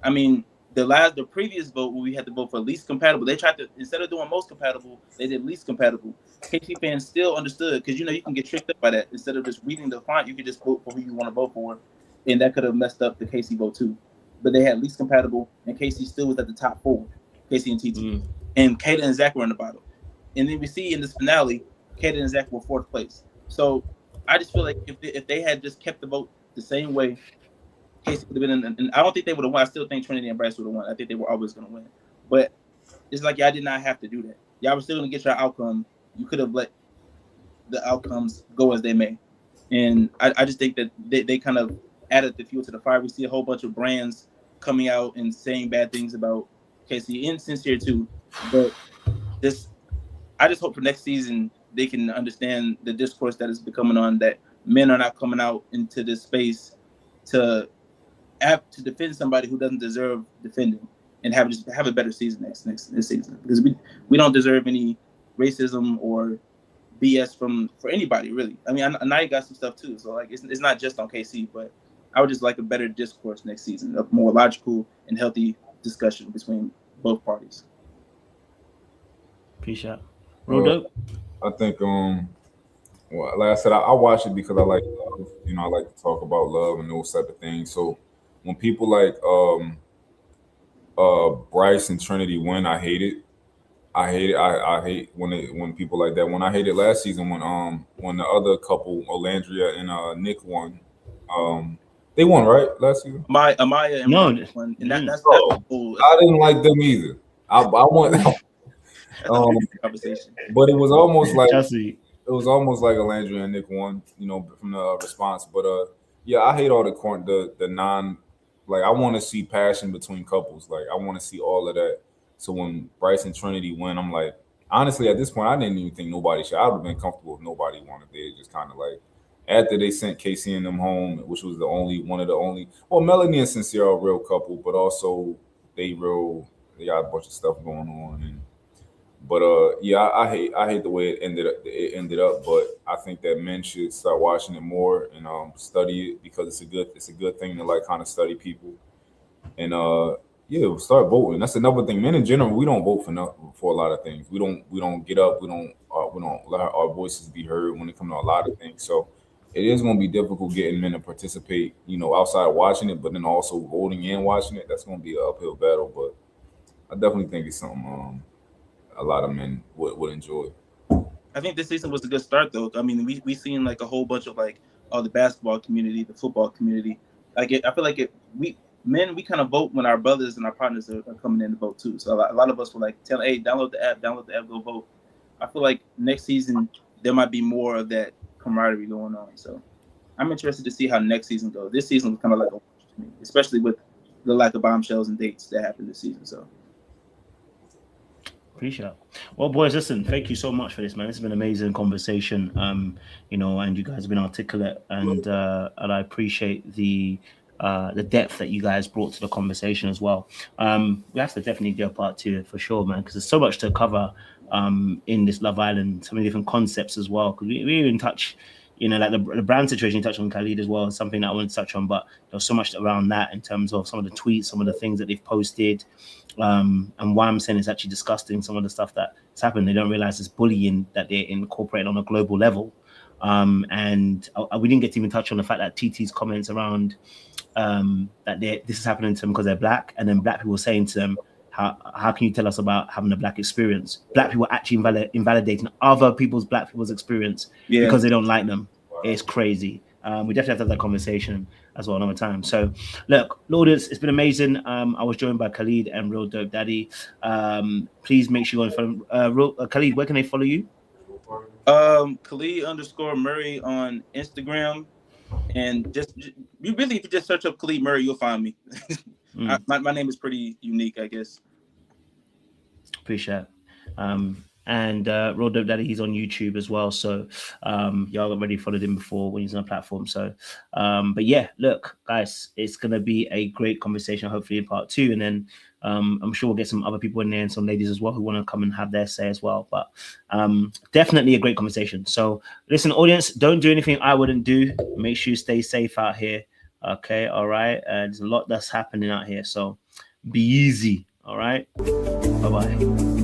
I mean, the previous vote where we had to vote for least compatible, they tried to, instead of doing most compatible, they did least compatible. KC fans still understood, because you can get tricked up by that. Instead of just reading the font, you could just vote for who you want to vote for, and that could have messed up the KC vote too. But they had least compatible, and KC still was at the top 4, KC and TT. And Kayla and Zach were in the bottom. And then we see in this finale, Kayla and Zach were 4th place. So I just feel like if they had just kept the vote the same way, KC would have been in, and I don't think they would have won. I still think Trinity and Bryce would have won. I think they were always going to win. But it's like y'all did not have to do that. Y'all were still going to get your outcome. You could have let the outcomes go as they may. And I just think that they kind of added the fuel to the fire. We see a whole bunch of brands coming out and saying bad things about KC and Sincere too. But I just hope for next season they can understand the discourse that is becoming on, that men are not coming out into this space to defend somebody who doesn't deserve defending, and have a better season next season, because we don't deserve any racism or BS for anybody, really. I mean, I know you got some stuff too, so like it's not just on KC, but I would just like a better discourse next season, a more logical and healthy discussion between both parties. Appreciate it. I think well, like I said, I watch it because I like love. I like to talk about love and those type of things. So when people like Bryce and Trinity win, I hate it. I hate when people like that. When I hated last season when the other couple, Olandria and Nick won. They won, right, last season? Amaya and no, won, and that's cool. I didn't like them either. I want conversation. But it was almost like Chelsea. It was almost like Alandria and Nick won, from the response. But yeah, I hate all the non, like I want to see passion between couples. Like I want to see all of that. So when Bryce and Trinity win, I'm like, honestly, at this point, I didn't even think nobody should. I would have been comfortable if nobody won. If they just kind of like, after they sent KC and them home, which was one of the only. Well, Melanie and Sincere are a real couple, but also they got a bunch of stuff going on. But yeah, I hate the way it ended up. But I think that men should start watching it more and study it, because it's a good thing to like kind of study people. And yeah, start voting. That's another thing. Men in general, we don't vote for a lot of things. We don't get up. We don't let our voices be heard when it comes to a lot of things. So it is going to be difficult getting men to participate, outside of watching it, but then also voting and watching it. That's going to be an uphill battle. But I definitely think it's something a lot of men would enjoy. I think this season was a good start, though. I mean, we seen like a whole bunch of like the basketball community, the football community. I feel like we kind of vote when our brothers and our partners are coming in to vote too. So a lot of us were like, hey, download the app, go vote. I feel like next season there might be more of that camaraderie going on. So I'm interested to see how next season goes. This season was kind of like a watch to me, especially with the lack of bombshells and dates that happened this season. So Appreciate it. Well, boys, listen, thank you so much for this, man. It's been an amazing conversation. You know, and you guys have been articulate, and I appreciate the depth that you guys brought to the conversation as well. We have to definitely do a part 2 for sure, man, because there's so much to cover in this Love Island, so many different concepts as well. Because we even touch, you know, like the brand situation you touched on, Khalid, as well, something that I wanted to touch on, but there's so much around that in terms of some of the tweets, some of the things that they've posted, and why I'm saying it's actually disgusting, some of the stuff that's happened. They don't realize it's bullying that they're incorporating on a global level. And we didn't get to even touch on the fact that TT's comments around that this is happening to them because they're black, and then black people saying to them, how can you tell us about having a black experience? Black people actually invalidating other black people's experience because they don't like them. It's crazy. We definitely have to have that conversation as well another time. So look, audience, it's been amazing. I was joined by Khalid and Real Dope Daddy. Please make sure you follow Khalid. Where can they follow you? Khalid_Murray on Instagram, and if you just search up Khalid Murray, you'll find me. My name is pretty unique, I guess. Appreciate it. And Real Dope Daddy, he's on YouTube as well. So y'all already followed him before when he's on a platform. So but yeah, look, guys, it's gonna be a great conversation, hopefully in part 2. And then I'm sure we'll get some other people in there and some ladies as well who want to come and have their say as well. But definitely a great conversation. So listen, audience, don't do anything I wouldn't do. Make sure you stay safe out here. Okay, all right. There's a lot that's happening out here. So be easy. All right. Bye-bye.